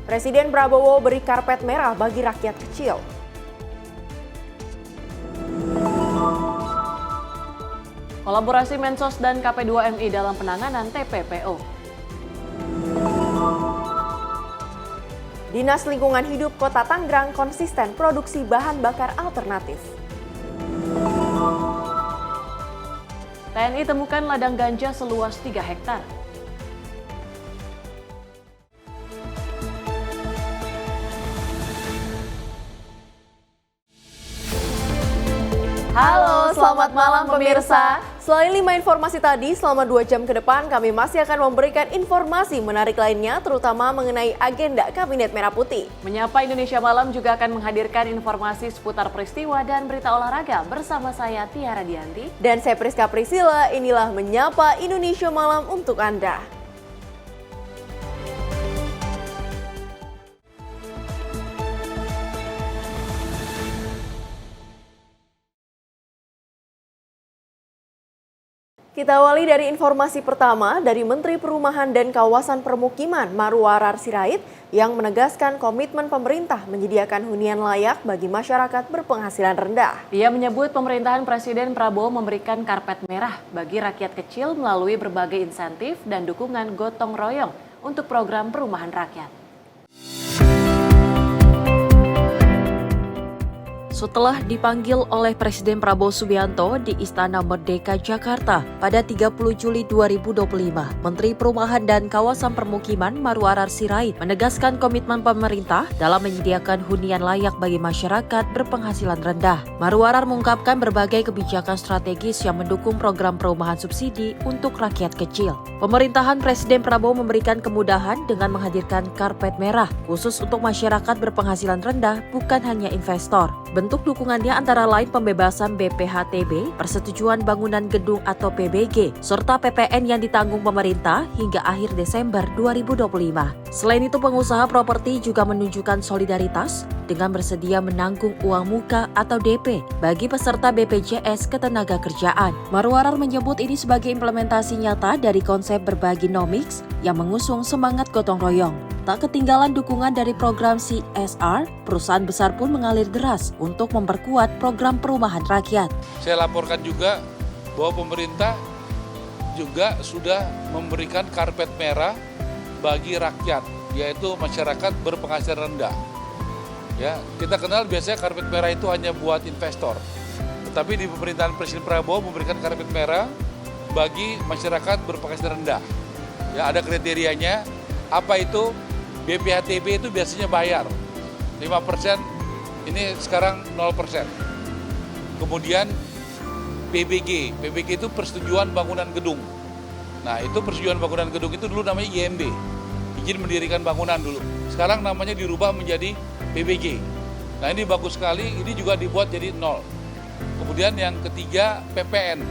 Presiden Prabowo beri karpet merah bagi rakyat kecil. Kolaborasi Mensos dan KP2MI dalam penanganan TPPO. Dinas Lingkungan Hidup Kota Tangerang konsisten produksi bahan bakar alternatif. TNI temukan ladang ganja seluas 3 hektar. Halo, selamat malam pemirsa. Selain 5 informasi tadi, selama 2 jam ke depan kami masih akan memberikan informasi menarik lainnya, terutama mengenai agenda Kabinet Merah Putih. Menyapa Indonesia Malam juga akan menghadirkan informasi seputar peristiwa dan berita olahraga bersama saya Tiara Dianti. Dan saya Priska Priscilla, inilah Menyapa Indonesia Malam untuk Anda. Kita awali dari informasi pertama dari Menteri Perumahan dan Kawasan Permukiman Marwarar Sirait yang menegaskan komitmen pemerintah menyediakan hunian layak bagi masyarakat berpenghasilan rendah. Dia menyebut pemerintahan Presiden Prabowo memberikan karpet merah bagi rakyat kecil melalui berbagai insentif dan dukungan gotong royong untuk program perumahan rakyat. Setelah dipanggil oleh Presiden Prabowo Subianto di Istana Merdeka Jakarta pada 30 Juli 2025, Menteri Perumahan dan Kawasan Permukiman Marwarar Sirait menegaskan komitmen pemerintah dalam menyediakan hunian layak bagi masyarakat berpenghasilan rendah. Marwarar mengungkapkan berbagai kebijakan strategis yang mendukung program perumahan subsidi untuk rakyat kecil. Pemerintahan Presiden Prabowo memberikan kemudahan dengan menghadirkan karpet merah khusus untuk masyarakat berpenghasilan rendah, bukan hanya investor. Bentuk dukungannya antara lain pembebasan BPHTB, persetujuan bangunan gedung atau PBG, serta PPN yang ditanggung pemerintah hingga akhir Desember 2025. Selain itu, pengusaha properti juga menunjukkan solidaritas dengan bersedia menanggung uang muka atau DP bagi peserta BPJS Ketenagakerjaan. Marwarar menyebut ini sebagai implementasi nyata dari konsep berbagi nomics yang mengusung semangat gotong royong. Tak ketinggalan dukungan dari program CSR, perusahaan besar pun mengalir deras untuk memperkuat program perumahan rakyat. Saya laporkan juga bahwa pemerintah juga sudah memberikan karpet merah bagi rakyat, yaitu masyarakat berpenghasilan rendah. Ya, kita kenal biasanya karpet merah itu hanya buat investor. Tetapi di pemerintahan Presiden Prabowo memberikan karpet merah bagi masyarakat berpenghasilan rendah. Ya, ada kriterianya. Apa itu? BPHTB itu biasanya bayar 5%, ini sekarang 0%. Kemudian PBG itu persetujuan bangunan gedung. Nah, itu persetujuan bangunan gedung itu dulu namanya IMB, izin mendirikan bangunan dulu. Sekarang namanya dirubah menjadi PBG. Nah, ini bagus sekali, ini juga dibuat jadi 0. Kemudian yang ketiga PPN.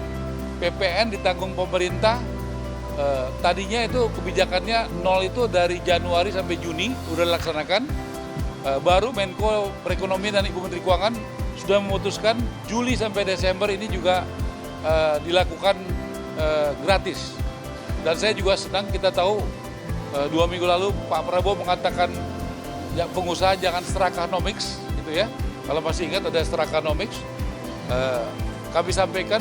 PPN ditanggung pemerintah. Tadinya itu kebijakannya 0 itu dari Januari sampai Juni udah dilaksanakan. Baru Menko Perekonomian dan Ibu Menteri Keuangan sudah memutuskan Juli sampai Desember ini juga dilakukan gratis. Dan saya juga senang, kita tahu 2 minggu lalu Pak Prabowo mengatakan ya, pengusaha jangan Strakanomics gitu ya. Kalau masih ingat ada Strakanomics. Kami sampaikan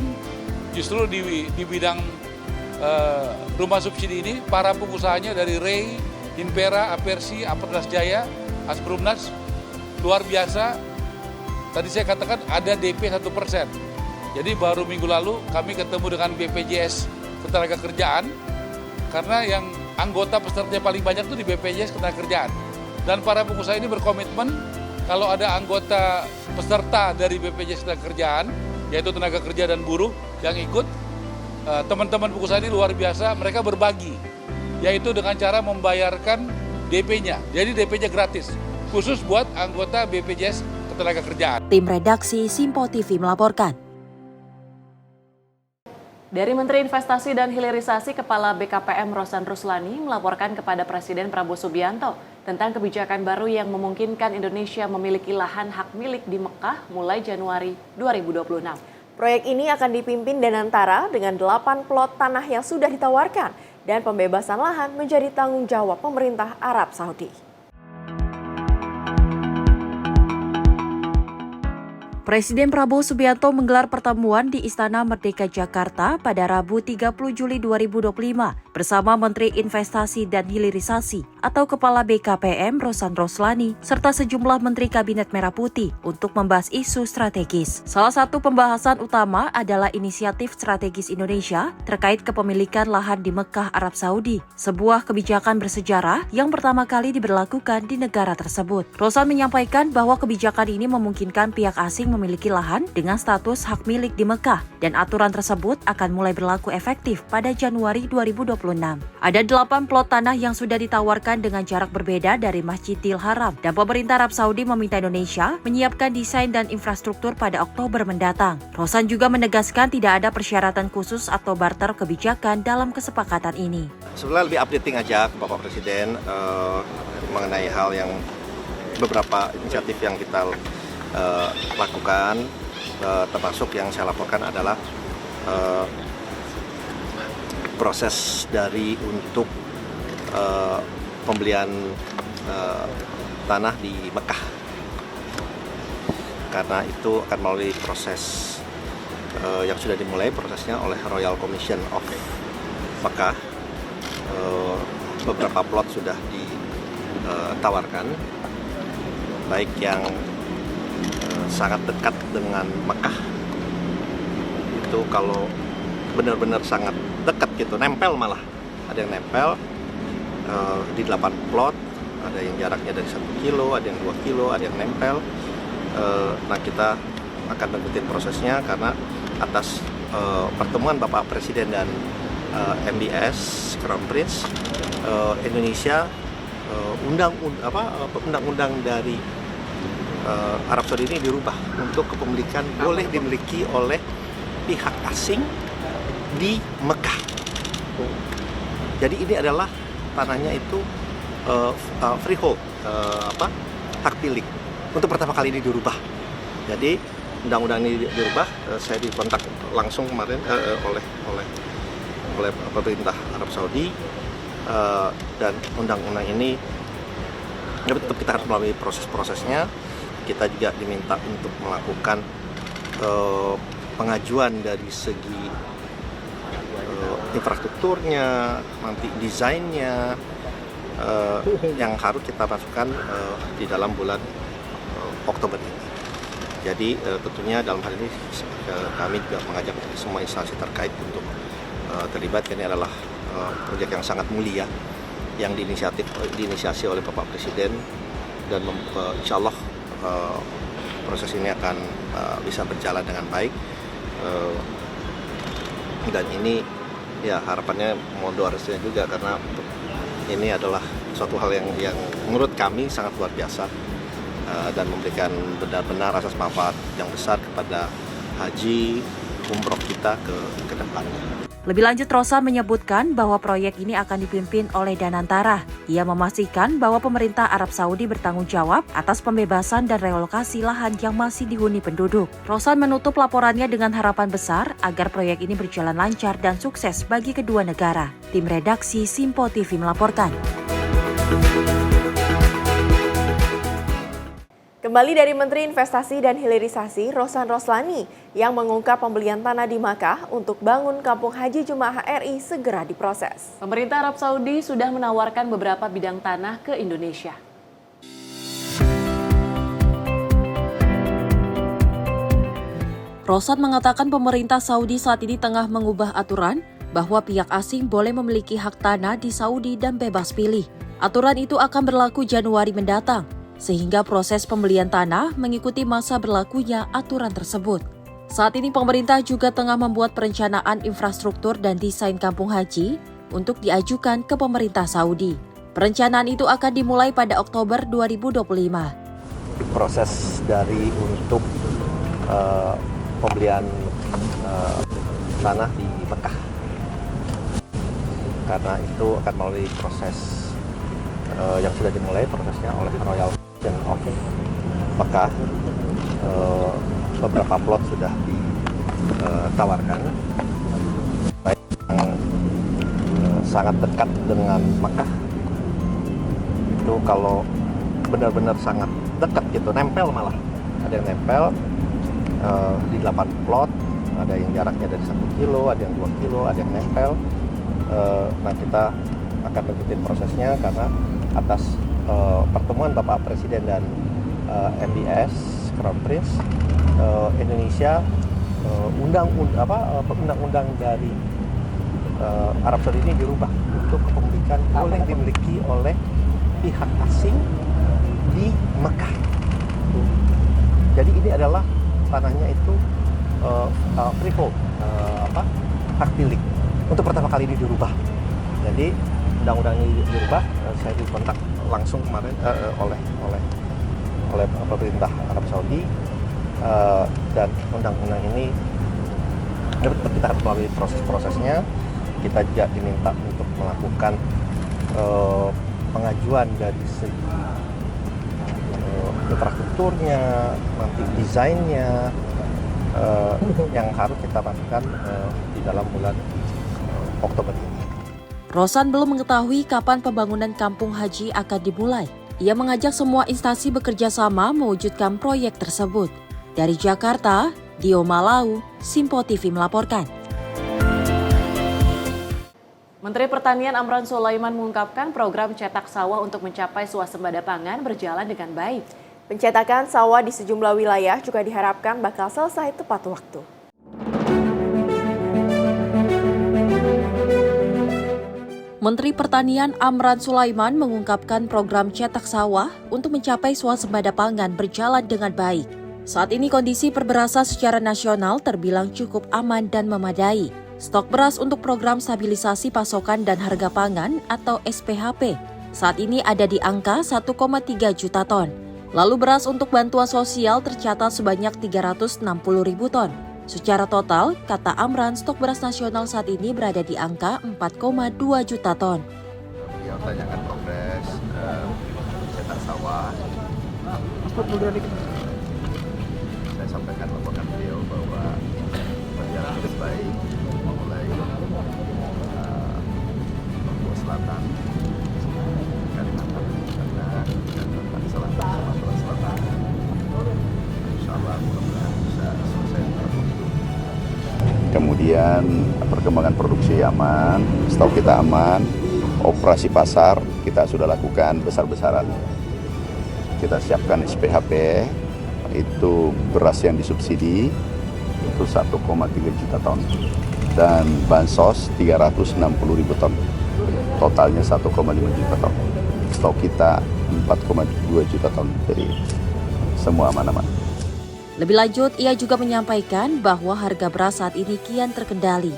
justru di bidang rumah subsidi ini, para pengusahanya dari Ray, Impera, Apersi, Aperdas Jaya, Asprumnas, luar biasa. Tadi saya katakan ada DP 1%. Jadi baru minggu lalu kami ketemu dengan BPJS Ketenagakerjaan, karena yang anggota pesertanya paling banyak itu di BPJS Ketenagakerjaan. Dan para pengusaha ini berkomitmen kalau ada anggota peserta dari BPJS Ketenagakerjaan, yaitu tenaga kerja dan buruh yang ikut, teman-teman pengusaha ini luar biasa, mereka berbagi, yaitu dengan cara membayarkan DP-nya. Jadi DP-nya gratis, khusus buat anggota BPJS Ketenagakerjaan. Tim redaksi Simpo TV melaporkan. Dari Menteri Investasi dan Hilirisasi, Kepala BKPM Rosan Ruslani melaporkan kepada Presiden Prabowo Subianto tentang kebijakan baru yang memungkinkan Indonesia memiliki lahan hak milik di Mekah mulai Januari 2026. Proyek ini akan dipimpin Danantara dengan 8 plot tanah yang sudah ditawarkan dan pembebasan lahan menjadi tanggung jawab pemerintah Arab Saudi. Presiden Prabowo Subianto menggelar pertemuan di Istana Merdeka Jakarta pada Rabu 30 Juli 2025 bersama Menteri Investasi dan Hilirisasi atau Kepala BKPM Rosan Roslani serta sejumlah Menteri Kabinet Merah Putih untuk membahas isu strategis. Salah satu pembahasan utama adalah inisiatif strategis Indonesia terkait kepemilikan lahan di Mekah, Arab Saudi, sebuah kebijakan bersejarah yang pertama kali diberlakukan di negara tersebut. Rosan menyampaikan bahwa kebijakan ini memungkinkan pihak asing memiliki lahan dengan status hak milik di Mekah dan aturan tersebut akan mulai berlaku efektif pada Januari 2026. Ada 8 plot tanah yang sudah ditawarkan dengan jarak berbeda dari Masjidil Haram dan pemerintah Arab Saudi meminta Indonesia menyiapkan desain dan infrastruktur pada Oktober mendatang. Rosan juga menegaskan tidak ada persyaratan khusus atau barter kebijakan dalam kesepakatan ini. Sebenarnya lebih updating aja ke Bapak Presiden mengenai hal yang beberapa inisiatif yang kita lakukan, termasuk yang saya laporkan adalah proses dari untuk pembelian tanah di Mekah, karena itu akan melalui proses yang sudah dimulai prosesnya oleh Royal Commission of Mekah. Beberapa plot sudah ditawarkan, baik yang sangat dekat dengan Mekah, itu kalau benar-benar sangat dekat gitu, nempel malah, ada yang nempel di 8 plot, ada yang jaraknya dari 1 kilo, ada yang 2 kilo, ada yang nempel. Nah, kita akan mengikuti prosesnya karena atas pertemuan Bapak Presiden dan MBS Crown Prince, Indonesia undang-undang dari Arab Saudi ini dirubah untuk kepemilikan boleh dimiliki oleh pihak asing di Mekah. Jadi ini adalah tanahnya itu freehold, hak milik. Untuk pertama kali ini dirubah. Jadi undang-undang ini dirubah. Saya dikontak langsung kemarin oleh pemerintah Arab Saudi, dan undang-undang ini tetap kita akan melalui proses-prosesnya. Kita juga diminta untuk melakukan pengajuan dari segi infrastrukturnya, nanti desainnya, yang harus kita masukkan di dalam bulan Oktober ini. Jadi tentunya dalam hal ini kami juga mengajak semua instansi terkait untuk terlibat. Ini adalah proyek yang sangat mulia yang diinisiasi oleh Bapak Presiden, dan insya Allah proses ini akan bisa berjalan dengan baik, dan ini ya harapannya mohon doa restunya juga, karena ini adalah suatu hal yang menurut kami sangat luar biasa, dan memberikan benar-benar asas manfaat yang besar kepada haji umroh kita ke depannya. Lebih lanjut, Rosan menyebutkan bahwa proyek ini akan dipimpin oleh Danantara. Ia memastikan bahwa pemerintah Arab Saudi bertanggung jawab atas pembebasan dan relokasi lahan yang masih dihuni penduduk. Rosan menutup laporannya dengan harapan besar agar proyek ini berjalan lancar dan sukses bagi kedua negara. Tim redaksi Simpo TV melaporkan. Kembali dari Menteri Investasi dan Hilirisasi Rosan Roslani yang mengungkap pembelian tanah di Makkah untuk bangun kampung haji Jemaah RI segera diproses. Pemerintah Arab Saudi sudah menawarkan beberapa bidang tanah ke Indonesia. Rosan mengatakan pemerintah Saudi saat ini tengah mengubah aturan bahwa pihak asing boleh memiliki hak tanah di Saudi dan bebas pilih. Aturan itu akan berlaku Januari mendatang, sehingga proses pembelian tanah mengikuti masa berlakunya aturan tersebut. Saat ini pemerintah juga tengah membuat perencanaan infrastruktur dan desain kampung haji untuk diajukan ke pemerintah Saudi. Perencanaan itu akan dimulai pada Oktober 2025. Proses dari untuk pembelian tanah di Mekah, karena itu akan melalui proses yang sudah dimulai prosesnya oleh Royal Commission of Mekah. Beberapa plot sudah ditawarkan, baik yang sangat dekat dengan Mekah, itu kalau benar-benar sangat dekat gitu, nempel malah, ada yang nempel di 8 plot, ada yang jaraknya dari 1 kilo, ada yang 2 kilo, ada yang nempel. Nah, kita akan lanjutin prosesnya karena atas pertemuan Bapak Presiden dan MBS Crown Prince, Indonesia undang-undang dari Arab Saudi ini dirubah untuk kepemilikan boleh dimiliki oleh pihak asing di Mekah. Jadi ini adalah tanahnya itu freehold, hak milik. Untuk pertama kali ini dirubah. Jadi undang-undangnya dirubah. Saya dikontak langsung kemarin oleh pemerintah Arab Saudi, dan undang-undang ini kita akan melalui proses-prosesnya. Kita juga diminta untuk melakukan pengajuan dari segi infrastrukturnya, nanti desainnya, yang harus kita lakukan di dalam bulan Oktober ini. Rosan belum mengetahui kapan pembangunan kampung haji akan dimulai. Ia mengajak semua instansi bekerja sama mewujudkan proyek tersebut. Dari Jakarta, Dio Malau, Simpo TV melaporkan. Menteri Pertanian Amran Sulaiman mengungkapkan program cetak sawah untuk mencapai swasembada pangan berjalan dengan baik. Pencetakan sawah di sejumlah wilayah juga diharapkan bakal selesai tepat waktu. Menteri Pertanian Amran Sulaiman mengungkapkan program cetak sawah untuk mencapai swasembada pangan berjalan dengan baik. Saat ini kondisi perberasan secara nasional terbilang cukup aman dan memadai. Stok beras untuk program stabilisasi pasokan dan harga pangan atau SPHP saat ini ada di angka 1,3 juta ton. Lalu beras untuk bantuan sosial tercatat sebanyak 360.000 ton. Secara total, kata Amran, stok beras nasional saat ini berada di angka 4,2 juta ton. Beliau tanyakan progres cetak sawah. Saya sampaikan laporan beliau bahwa berjalan cukup baik, mulai Papua Selatan, Kalimantan Tengah, Kalimantan Selatan, Sumatera Selatan. Insya Allah mudah-mudahan bisa selesai tepat waktu. Kemudian perkembangan produksi aman, stok kita aman, operasi pasar kita sudah lakukan besar-besaran. Kita siapkan SPHP, itu beras yang disubsidi, itu 1,3 juta ton. Dan bansos 360.000 ton. Totalnya 1,5 juta ton. Stok kita 4,2 juta ton, jadi semua aman-aman. Lebih lanjut, ia juga menyampaikan bahwa harga beras saat ini kian terkendali.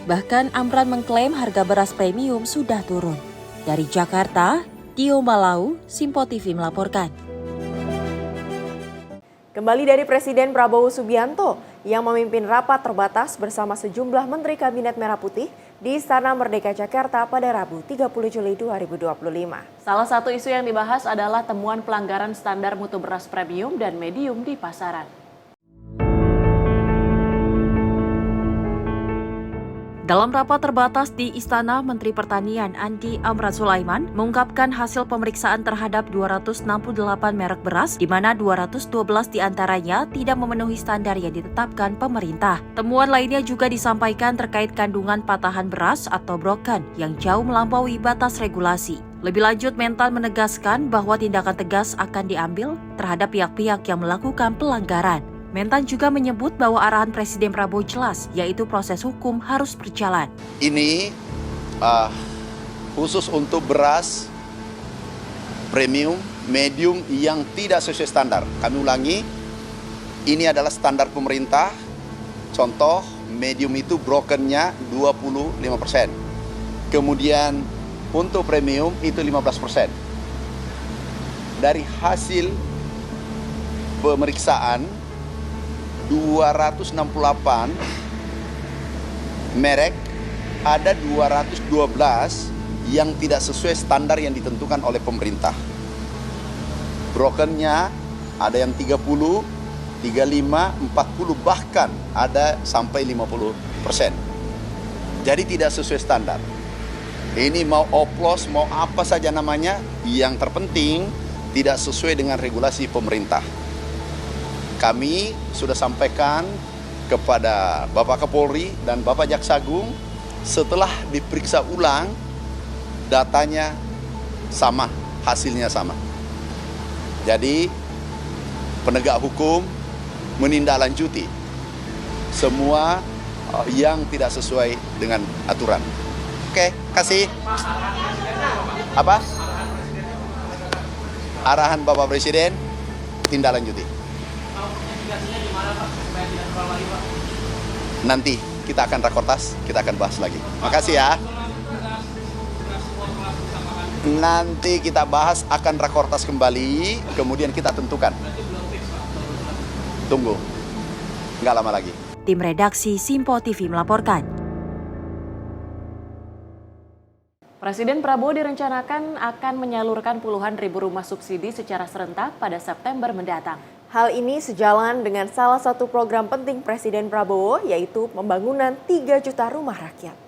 Bahkan Amran mengklaim harga beras premium sudah turun. Dari Jakarta, Dio Malau, Simpo TV melaporkan. Kembali dari Presiden Prabowo Subianto yang memimpin rapat terbatas bersama sejumlah Menteri Kabinet Merah Putih di Istana Merdeka Jakarta pada Rabu 30 Juli 2025. Salah satu isu yang dibahas adalah temuan pelanggaran standar mutu beras premium dan medium di pasaran. Dalam rapat terbatas di Istana, Menteri Pertanian Andi Amran Sulaiman mengungkapkan hasil pemeriksaan terhadap 268 merek beras, di mana 212 diantaranya tidak memenuhi standar yang ditetapkan pemerintah. Temuan lainnya juga disampaikan terkait kandungan patahan beras atau broken yang jauh melampaui batas regulasi. Lebih lanjut, Mentan menegaskan bahwa tindakan tegas akan diambil terhadap pihak-pihak yang melakukan pelanggaran. Mentan juga menyebut bahwa arahan Presiden Prabowo jelas, yaitu proses hukum harus berjalan. Ini khusus untuk beras premium, medium yang tidak sesuai standar. Kami ulangi, ini adalah standar pemerintah. Contoh, medium itu brokennya 25%. Kemudian untuk premium itu 15%. Dari hasil pemeriksaan 268 merek, ada 212 yang tidak sesuai standar yang ditentukan oleh pemerintah. Brokennya ada yang 30, 35, 40, bahkan ada sampai 50%. Jadi tidak sesuai standar. Ini mau oplos, mau apa saja namanya, yang terpenting tidak sesuai dengan regulasi pemerintah. kami sudah sampaikan kepada Bapak Kapolri dan Bapak Jaksa Agung, setelah diperiksa ulang, datanya sama, hasilnya sama. Jadi penegak hukum menindaklanjuti semua yang tidak sesuai dengan aturan. Oke, kasih. Apa? Arahan Bapak Presiden, tindak lanjuti. Nanti kita akan rakortas, kita akan bahas lagi. Makasih ya. Nanti kita bahas, akan rakortas kembali, kemudian kita tentukan. Tunggu, nggak lama lagi. Tim redaksi Simpo TV melaporkan. Presiden Prabowo direncanakan akan menyalurkan puluhan ribu rumah subsidi secara serentak pada September mendatang. Hal ini sejalan dengan salah satu program penting Presiden Prabowo, yaitu pembangunan 3 juta rumah rakyat.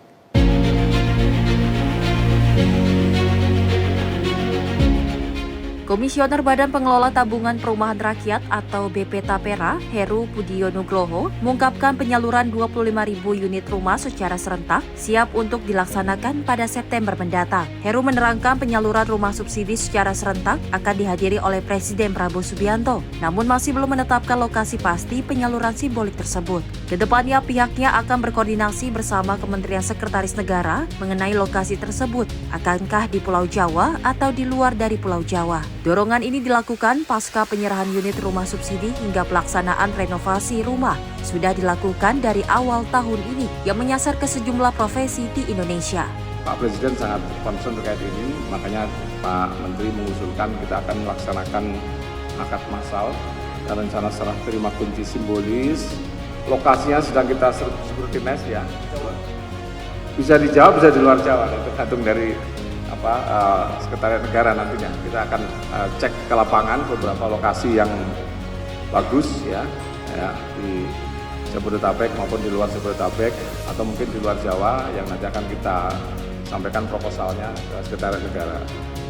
Komisioner Badan Pengelola Tabungan Perumahan Rakyat atau BP Tapera, Heru Pudiyo Nugroho, mengungkapkan penyaluran 25.000 unit rumah secara serentak siap untuk dilaksanakan pada September mendatang. Heru menerangkan penyaluran rumah subsidi secara serentak akan dihadiri oleh Presiden Prabowo Subianto, namun masih belum menetapkan lokasi pasti penyaluran simbolik tersebut. Kedepannya pihaknya akan berkoordinasi bersama Kementerian Sekretaris Negara mengenai lokasi tersebut, akankah di Pulau Jawa atau di luar dari Pulau Jawa. Dorongan ini dilakukan pasca penyerahan unit rumah subsidi hingga pelaksanaan renovasi rumah sudah dilakukan dari awal tahun ini yang menyasar ke sejumlah profesi di Indonesia. Pak Presiden sangat concern terkait ini, makanya Pak Menteri mengusulkan kita akan melaksanakan akad massal dan rencana serah terima kunci simbolis. Lokasinya sedang kita scrutinize ya. Bisa di Jawa, bisa di luar Jawa, tergantung dari Sekretariat Negara nantinya. Kita akan cek ke lapangan beberapa lokasi yang bagus ya di Jabodetabek maupun di luar Jabodetabek atau mungkin di luar Jawa yang nanti akan kita sampaikan proposalnya ke Sekretariat Negara.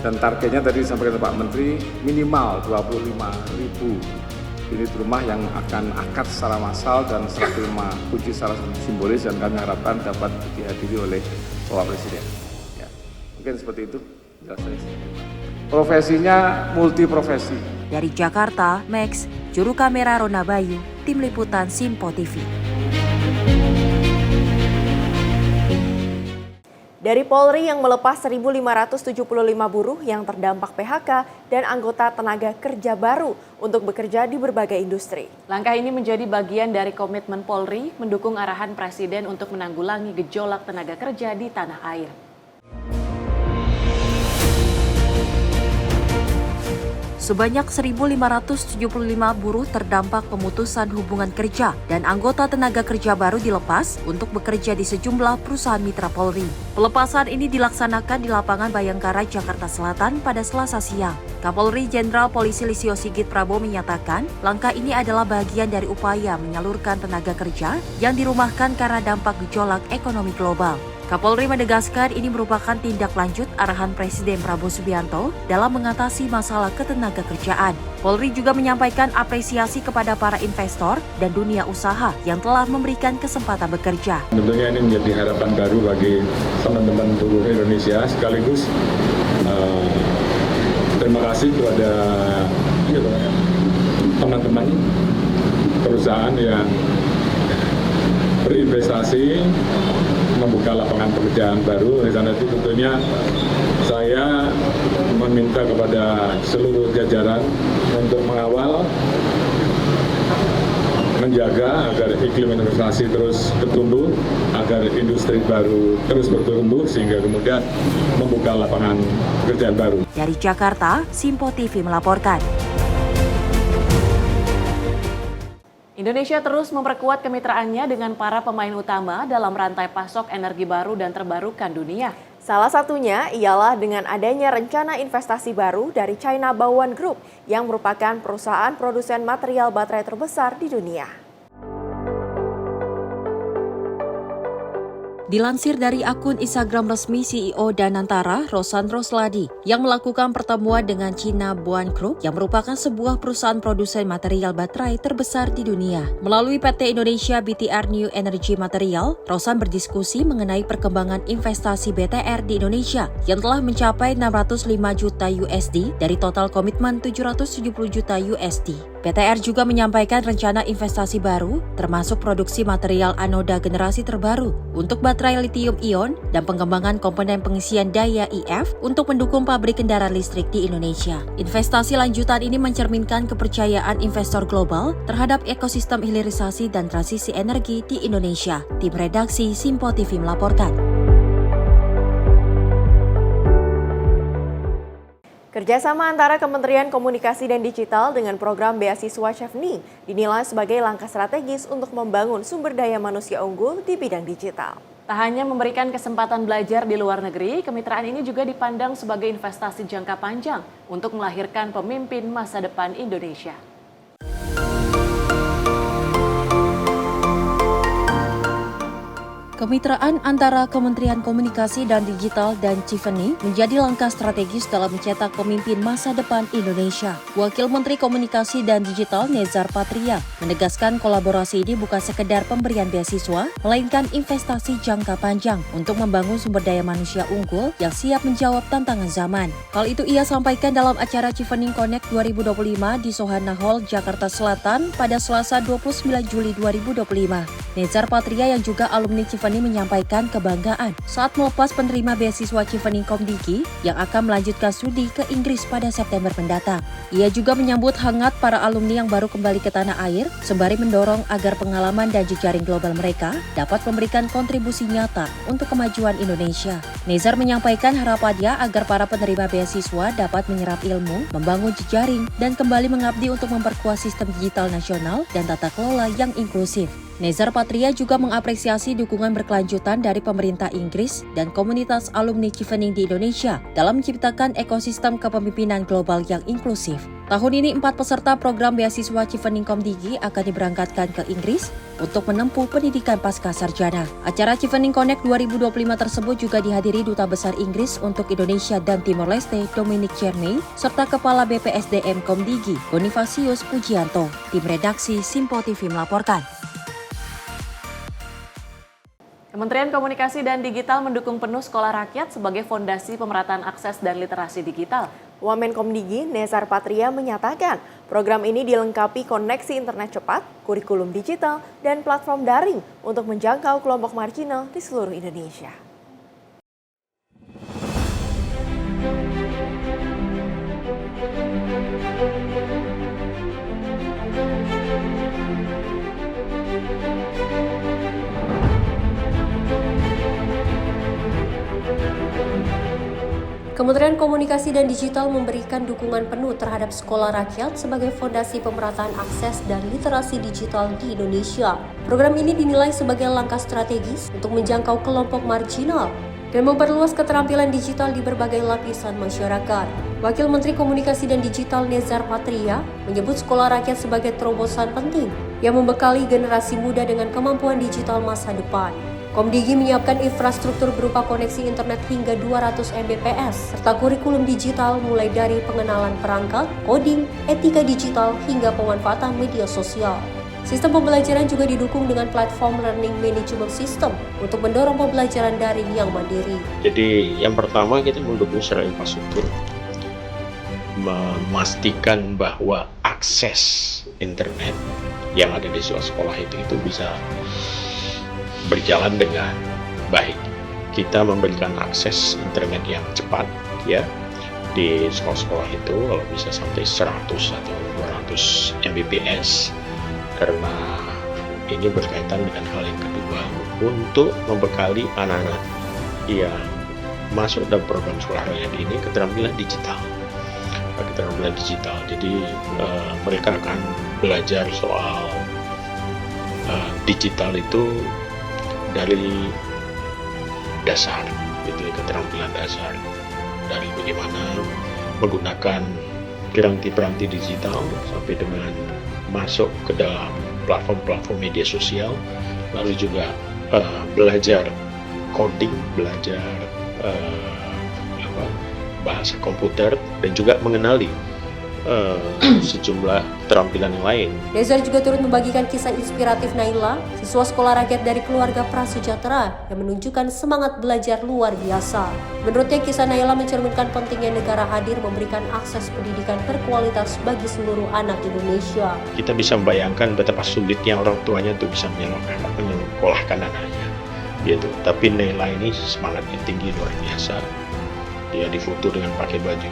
Dan targetnya tadi disampaikan Pak Menteri minimal 25.000 unit rumah yang akan akad secara massal dan serah terima kunci secara simbolis, dan kami harapkan dapat dihadiri oleh Bapak Presiden. Mungkin seperti itu. Profesinya multi profesi. Dari Jakarta, Max, juru kamera Rona Bayu, tim liputan Simpo TV. Dari Polri yang melepas 1.575 buruh yang terdampak PHK dan anggota tenaga kerja baru untuk bekerja di berbagai industri. Langkah ini menjadi bagian dari komitmen Polri mendukung arahan Presiden untuk menanggulangi gejolak tenaga kerja di tanah air. Sebanyak 1.575 buruh terdampak pemutusan hubungan kerja dan anggota tenaga kerja baru dilepas untuk bekerja di sejumlah perusahaan mitra Polri. Pelepasan ini dilaksanakan di lapangan Bayangkara, Jakarta Selatan pada Selasa siang. Kapolri Jenderal Polisi Listio Sigit Prabowo menyatakan langkah ini adalah bagian dari upaya menyalurkan tenaga kerja yang dirumahkan karena dampak gejolak ekonomi global. Kapolri menegaskan ini merupakan tindak lanjut arahan Presiden Prabowo Subianto dalam mengatasi masalah ketenaga kerjaan. Polri juga menyampaikan apresiasi kepada para investor dan dunia usaha yang telah memberikan kesempatan bekerja. Tentunya ini menjadi harapan baru bagi teman-teman buruh Indonesia, sekaligus terima kasih kepada teman-teman perusahaan yang berinvestasi membuka lapangan pekerjaan baru. Oleh karena itu tentunya saya meminta kepada seluruh jajaran untuk mengawal, menjaga agar iklim investasi terus bertumbuh, agar industri baru terus bertumbuh sehingga kemudian membuka lapangan pekerjaan baru. Dari Jakarta, Simpo TV melaporkan. Indonesia terus memperkuat kemitraannya dengan para pemain utama dalam rantai pasok energi baru dan terbarukan dunia. Salah satunya ialah dengan adanya rencana investasi baru dari China Baowan Group yang merupakan perusahaan produsen material baterai terbesar di dunia. Dilansir dari akun Instagram resmi CEO Danantara, Rosan Rosladi, yang melakukan pertemuan dengan China Buan Group yang merupakan sebuah perusahaan produsen material baterai terbesar di dunia. Melalui PT Indonesia BTR New Energy Material, Rosan berdiskusi mengenai perkembangan investasi BTR di Indonesia yang telah mencapai 605 juta USD dari total komitmen 770 juta USD. BTR juga menyampaikan rencana investasi baru, termasuk produksi material anoda generasi terbaru untuk baterai lithium-ion dan pengembangan komponen pengisian daya IF untuk mendukung pabrik kendaraan listrik di Indonesia. Investasi lanjutan ini mencerminkan kepercayaan investor global terhadap ekosistem hilirisasi dan transisi energi di Indonesia. Tim redaksi Simpo TV melaporkan. Kerjasama antara Kementerian Komunikasi dan Digital dengan program beasiswa Chefni dinilai sebagai langkah strategis untuk membangun sumber daya manusia unggul di bidang digital. Tak hanya memberikan kesempatan belajar di luar negeri, kemitraan ini juga dipandang sebagai investasi jangka panjang untuk melahirkan pemimpin masa depan Indonesia. Kemitraan antara Kementerian Komunikasi dan Digital dan Chefni menjadi langkah strategis dalam mencetak pemimpin masa depan Indonesia. Wakil Menteri Komunikasi dan Digital Nezar Patria menegaskan kolaborasi ini bukan sekedar pemberian beasiswa, melainkan investasi jangka panjang untuk membangun sumber daya manusia unggul yang siap menjawab tantangan zaman. Hal itu ia sampaikan dalam acara Chevening Connect 2025 di Sohana Hall, Jakarta Selatan pada Selasa 29 Juli 2025. Nezar Patria yang juga alumni Chevening menyampaikan kebanggaan saat melepas penerima beasiswa Chevening Komdigi yang akan melanjutkan studi ke Inggris pada September mendatang. Ia juga menyambut hangat para alumni yang baru kembali ke tanah air, sembari mendorong agar pengalaman dan jejaring global mereka dapat memberikan kontribusi nyata untuk kemajuan Indonesia. Nezar menyampaikan harapannya agar para penerima beasiswa dapat menyerap ilmu, membangun jejaring, dan kembali mengabdi untuk memperkuat sistem digital nasional dan tata kelola yang inklusif. Nezar Patria juga mengapresiasi dukungan berkelanjutan dari pemerintah Inggris dan komunitas alumni Chevening di Indonesia dalam menciptakan ekosistem kepemimpinan global yang inklusif. Tahun ini 4 peserta program beasiswa Chevening Komdigi akan diberangkatkan ke Inggris untuk menempuh pendidikan pasca sarjana. Acara Chevening Connect 2025 tersebut juga dihadiri Duta Besar Inggris untuk Indonesia dan Timor Leste, Dominic Cherny, serta Kepala BPSDM Komdigi, Bonifasius Pujianto. Tim redaksi Simpo TV melaporkan. Kementerian Komunikasi dan Digital mendukung penuh Sekolah Rakyat sebagai fondasi pemerataan akses dan literasi digital. Wamen Komdigi Nezar Patria menyatakan program ini dilengkapi koneksi internet cepat, kurikulum digital, dan platform daring untuk menjangkau kelompok marginal di seluruh Indonesia. Kementerian Komunikasi dan Digital memberikan dukungan penuh terhadap Sekolah Rakyat sebagai fondasi pemerataan akses dan literasi digital di Indonesia. Program ini dinilai sebagai langkah strategis untuk menjangkau kelompok marginal dan memperluas keterampilan digital di berbagai lapisan masyarakat. Wakil Menteri Komunikasi dan Digital Nezar Patria menyebut Sekolah Rakyat sebagai terobosan penting yang membekali generasi muda dengan kemampuan digital masa depan. Komdigi menyiapkan infrastruktur berupa koneksi internet hingga 200 Mbps, serta kurikulum digital mulai dari pengenalan perangkat, coding, etika digital, hingga pemanfaatan media sosial. Sistem pembelajaran juga didukung dengan platform Learning Management System untuk mendorong pembelajaran daring yang mandiri. Jadi yang pertama kita mendukung secara infrastruktur, memastikan bahwa akses internet yang ada di sekolah itu bisa berjalan dengan baik. Kita memberikan akses internet yang cepat ya di sekolah-sekolah itu, kalau bisa sampai 100 atau 200 Mbps, karena ini berkaitan dengan hal yang kedua untuk membekali anak-anak yang masuk dalam program Sekolah Rakyat ini keterampilan digital. Jadi mereka akan belajar soal digital itu dari dasar, gitu, keterampilan dasar, dari bagaimana menggunakan piranti-piranti digital sampai dengan masuk ke dalam platform-platform media sosial, lalu juga belajar coding, belajar bahasa komputer, dan juga mengenali sejumlah keterampilan yang lain. Nezar juga turut membagikan kisah inspiratif Naila, siswa sekolah rakyat dari keluarga prasejahtera yang menunjukkan semangat belajar luar biasa. Menurutnya, kisah Naila mencerminkan pentingnya negara hadir memberikan akses pendidikan berkualitas bagi seluruh anak Indonesia. Kita bisa membayangkan betapa sulitnya orang tuanya untuk bisa menyekolahkan anaknya, gitu. Tapi Naila ini semangatnya tinggi luar biasa. Dia difoto dengan pakai baju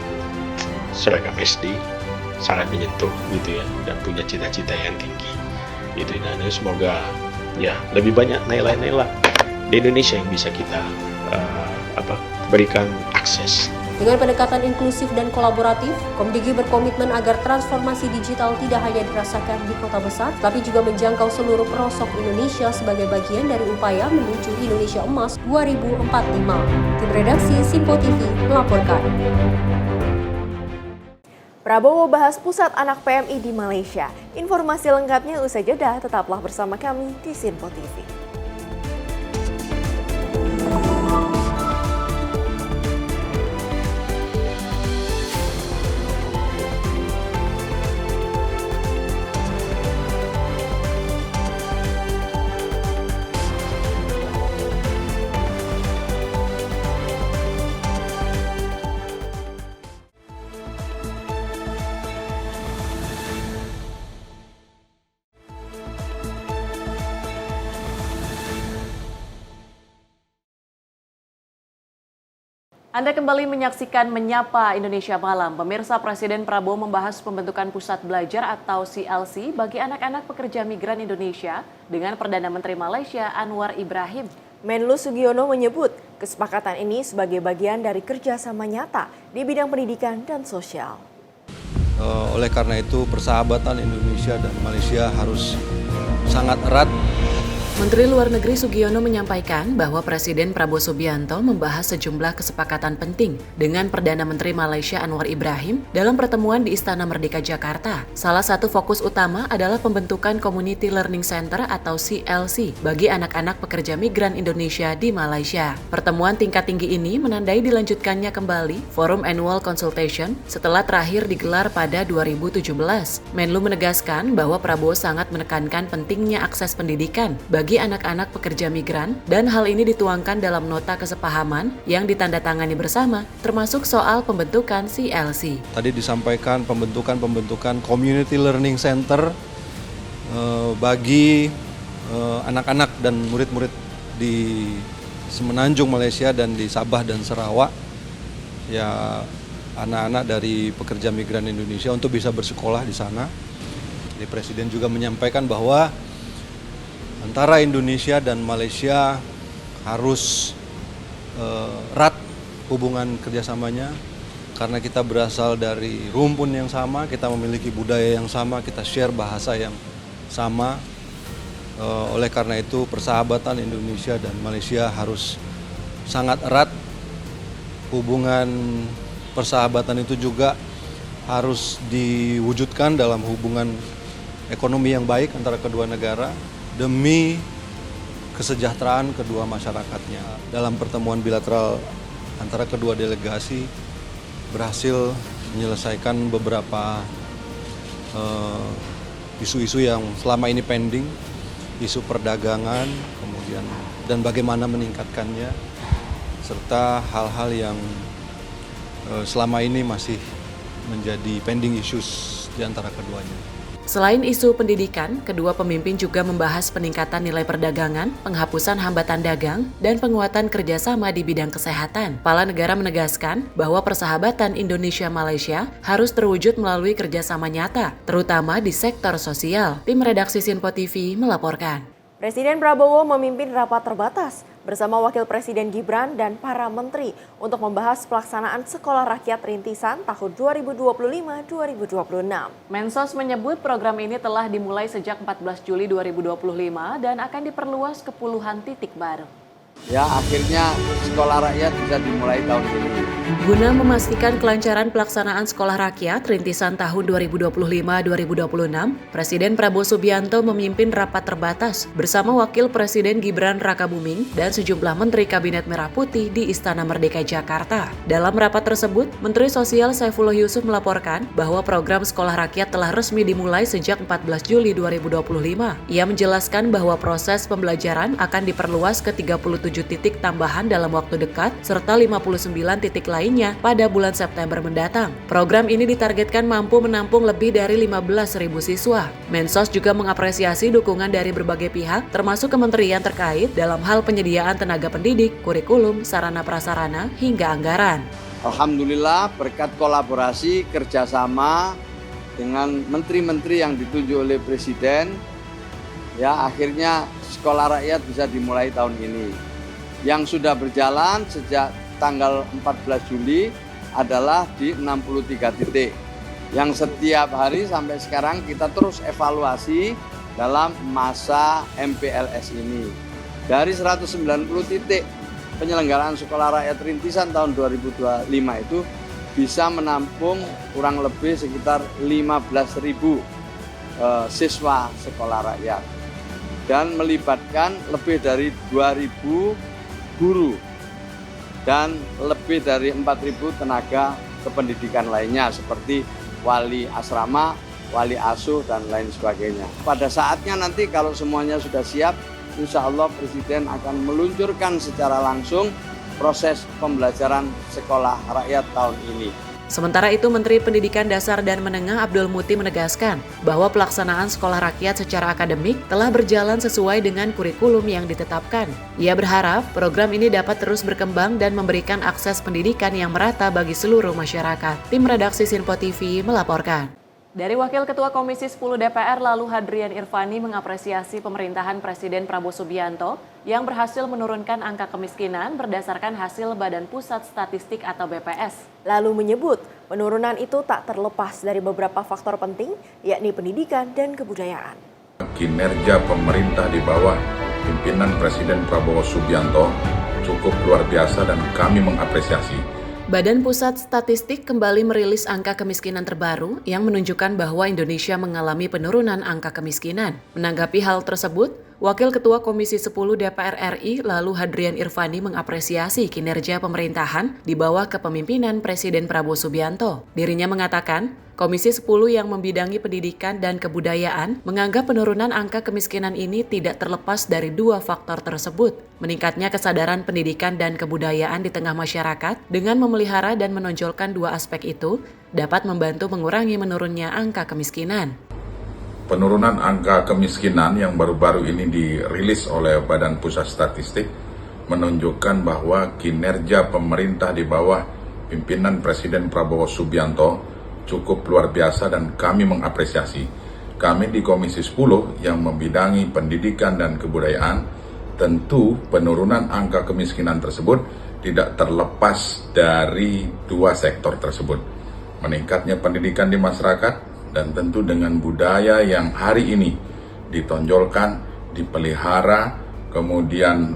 seragam SD, sangat menyentuh gitu ya, dan punya cita-cita yang tinggi gitu. Dan semoga ya lebih banyak Naila di Indonesia yang bisa kita berikan akses. Dengan pendekatan inklusif dan kolaboratif, Komdigi berkomitmen agar transformasi digital tidak hanya dirasakan di kota besar, tapi juga menjangkau seluruh pelosok Indonesia sebagai bagian dari upaya menuju Indonesia Emas 2045. Tim redaksi Simpo TV melaporkan. Prabowo bahas pusat anak PMI di Malaysia. Informasi lengkapnya usai jeda, tetaplah bersama kami di Simpo TV. Anda kembali menyaksikan Menyapa Indonesia Malam. Pemirsa, Presiden Prabowo membahas pembentukan pusat belajar atau CLC bagi anak-anak pekerja migran Indonesia dengan Perdana Menteri Malaysia Anwar Ibrahim. Menlu Sugiono menyebut kesepakatan ini sebagai bagian dari kerjasama nyata di bidang pendidikan dan sosial. Oleh karena itu, persahabatan Indonesia dan Malaysia harus sangat erat. Menteri Luar Negeri Sugiono menyampaikan bahwa Presiden Prabowo Subianto membahas sejumlah kesepakatan penting dengan Perdana Menteri Malaysia Anwar Ibrahim dalam pertemuan di Istana Merdeka Jakarta. Salah satu fokus utama adalah pembentukan Community Learning Center atau CLC bagi anak-anak pekerja migran Indonesia di Malaysia. Pertemuan tingkat tinggi ini menandai dilanjutkannya kembali Forum Annual Consultation setelah terakhir digelar pada 2017. Menlu menegaskan bahwa Prabowo sangat menekankan pentingnya akses pendidikan bagi anak-anak pekerja migran, dan hal ini dituangkan dalam nota kesepahaman yang ditandatangani bersama, termasuk soal pembentukan CLC. Tadi disampaikan pembentukan Community Learning Center bagi anak-anak dan murid-murid di Semenanjung Malaysia dan di Sabah dan Sarawak, ya anak-anak dari pekerja migran Indonesia untuk bisa bersekolah di sana. Jadi Presiden juga menyampaikan bahwa antara Indonesia dan Malaysia harus erat hubungan kerjasamanya karena kita berasal dari rumpun yang sama, kita memiliki budaya yang sama, kita share bahasa yang sama. Oleh karena itu persahabatan Indonesia dan Malaysia harus sangat erat. Hubungan persahabatan itu juga harus diwujudkan dalam hubungan ekonomi yang baik antara kedua negara demi kesejahteraan kedua masyarakatnya. Dalam pertemuan bilateral antara kedua delegasi berhasil menyelesaikan beberapa isu-isu yang selama ini pending, isu perdagangan, kemudian dan bagaimana meningkatkannya, serta hal-hal yang selama ini masih menjadi pending issues di antara keduanya. Selain isu pendidikan, kedua pemimpin juga membahas peningkatan nilai perdagangan, penghapusan hambatan dagang, dan penguatan kerjasama di bidang kesehatan. Kepala negara menegaskan bahwa persahabatan Indonesia-Malaysia harus terwujud melalui kerjasama nyata, terutama di sektor sosial. Tim redaksi Simpo TV melaporkan. Presiden Prabowo memimpin rapat terbatas bersama Wakil Presiden Gibran dan para menteri untuk membahas pelaksanaan Sekolah Rakyat Rintisan tahun 2025-2026. Mensos menyebut program ini telah dimulai sejak 14 Juli 2025 dan akan diperluas ke puluhan titik baru. Ya, akhirnya sekolah rakyat bisa dimulai tahun ini. Guna memastikan kelancaran pelaksanaan sekolah rakyat rintisan tahun 2025-2026, Presiden Prabowo Subianto memimpin rapat terbatas bersama Wakil Presiden Gibran Rakabuming dan sejumlah Menteri Kabinet Merah Putih di Istana Merdeka Jakarta. Dalam rapat tersebut, Menteri Sosial Saifullah Yusuf melaporkan bahwa program sekolah rakyat telah resmi dimulai sejak 14 Juli 2025. Ia menjelaskan bahwa proses pembelajaran akan diperluas ke 37 titik tambahan dalam waktu dekat, serta 59 titik lainnya pada bulan September mendatang. Program ini ditargetkan mampu menampung lebih dari 15.000 siswa. Mensos juga mengapresiasi dukungan dari berbagai pihak, termasuk kementerian terkait dalam hal penyediaan tenaga pendidik, kurikulum, sarana prasarana, hingga anggaran. Alhamdulillah berkat kolaborasi kerjasama dengan menteri-menteri yang ditunjuk oleh Presiden, ya akhirnya sekolah rakyat bisa dimulai tahun ini. Yang sudah berjalan sejak tanggal 14 Juli adalah di 63 titik. Yang setiap hari sampai sekarang kita terus evaluasi dalam masa MPLS ini. Dari 190 titik penyelenggaraan sekolah rakyat rintisan tahun 2025 itu bisa menampung kurang lebih sekitar 15.000 siswa sekolah rakyat dan melibatkan lebih dari 2.000 guru dan lebih dari 4.000 tenaga kependidikan lainnya seperti wali asrama, wali asuh, dan lain sebagainya. Pada saatnya nanti kalau semuanya sudah siap, insya Allah Presiden akan meluncurkan secara langsung proses pembelajaran sekolah rakyat tahun ini. Sementara itu, Menteri Pendidikan Dasar dan Menengah Abdul Muti menegaskan bahwa pelaksanaan sekolah rakyat secara akademik telah berjalan sesuai dengan kurikulum yang ditetapkan. Ia berharap program ini dapat terus berkembang dan memberikan akses pendidikan yang merata bagi seluruh masyarakat. Tim redaksi Sinpo TV melaporkan. Dari Wakil Ketua Komisi 10 DPR lalu Hadrian Irfani mengapresiasi pemerintahan Presiden Prabowo Subianto yang berhasil menurunkan angka kemiskinan berdasarkan hasil Badan Pusat Statistik atau BPS. Lalu menyebut penurunan itu tak terlepas dari beberapa faktor penting, yakni pendidikan dan kebudayaan. Kinerja pemerintah di bawah pimpinan Presiden Prabowo Subianto cukup luar biasa dan kami mengapresiasi. Badan Pusat Statistik kembali merilis angka kemiskinan terbaru yang menunjukkan bahwa Indonesia mengalami penurunan angka kemiskinan. Menanggapi hal tersebut, Wakil Ketua Komisi 10 DPR RI lalu Hadrian Irfani mengapresiasi kinerja pemerintahan di bawah kepemimpinan Presiden Prabowo Subianto. Dirinya mengatakan, Komisi 10 yang membidangi pendidikan dan kebudayaan menganggap penurunan angka kemiskinan ini tidak terlepas dari dua faktor tersebut. Meningkatnya kesadaran pendidikan dan kebudayaan di tengah masyarakat dengan memelihara dan menonjolkan dua aspek itu dapat membantu mengurangi menurunnya angka kemiskinan. Penurunan angka kemiskinan yang baru-baru ini dirilis oleh Badan Pusat Statistik menunjukkan bahwa kinerja pemerintah di bawah pimpinan Presiden Prabowo Subianto cukup luar biasa dan kami mengapresiasi. Kami di Komisi 10 yang membidangi pendidikan dan kebudayaan, tentu penurunan angka kemiskinan tersebut tidak terlepas dari dua sektor tersebut. Meningkatnya pendidikan di masyarakat dan tentu dengan budaya yang hari ini ditonjolkan, dipelihara, kemudian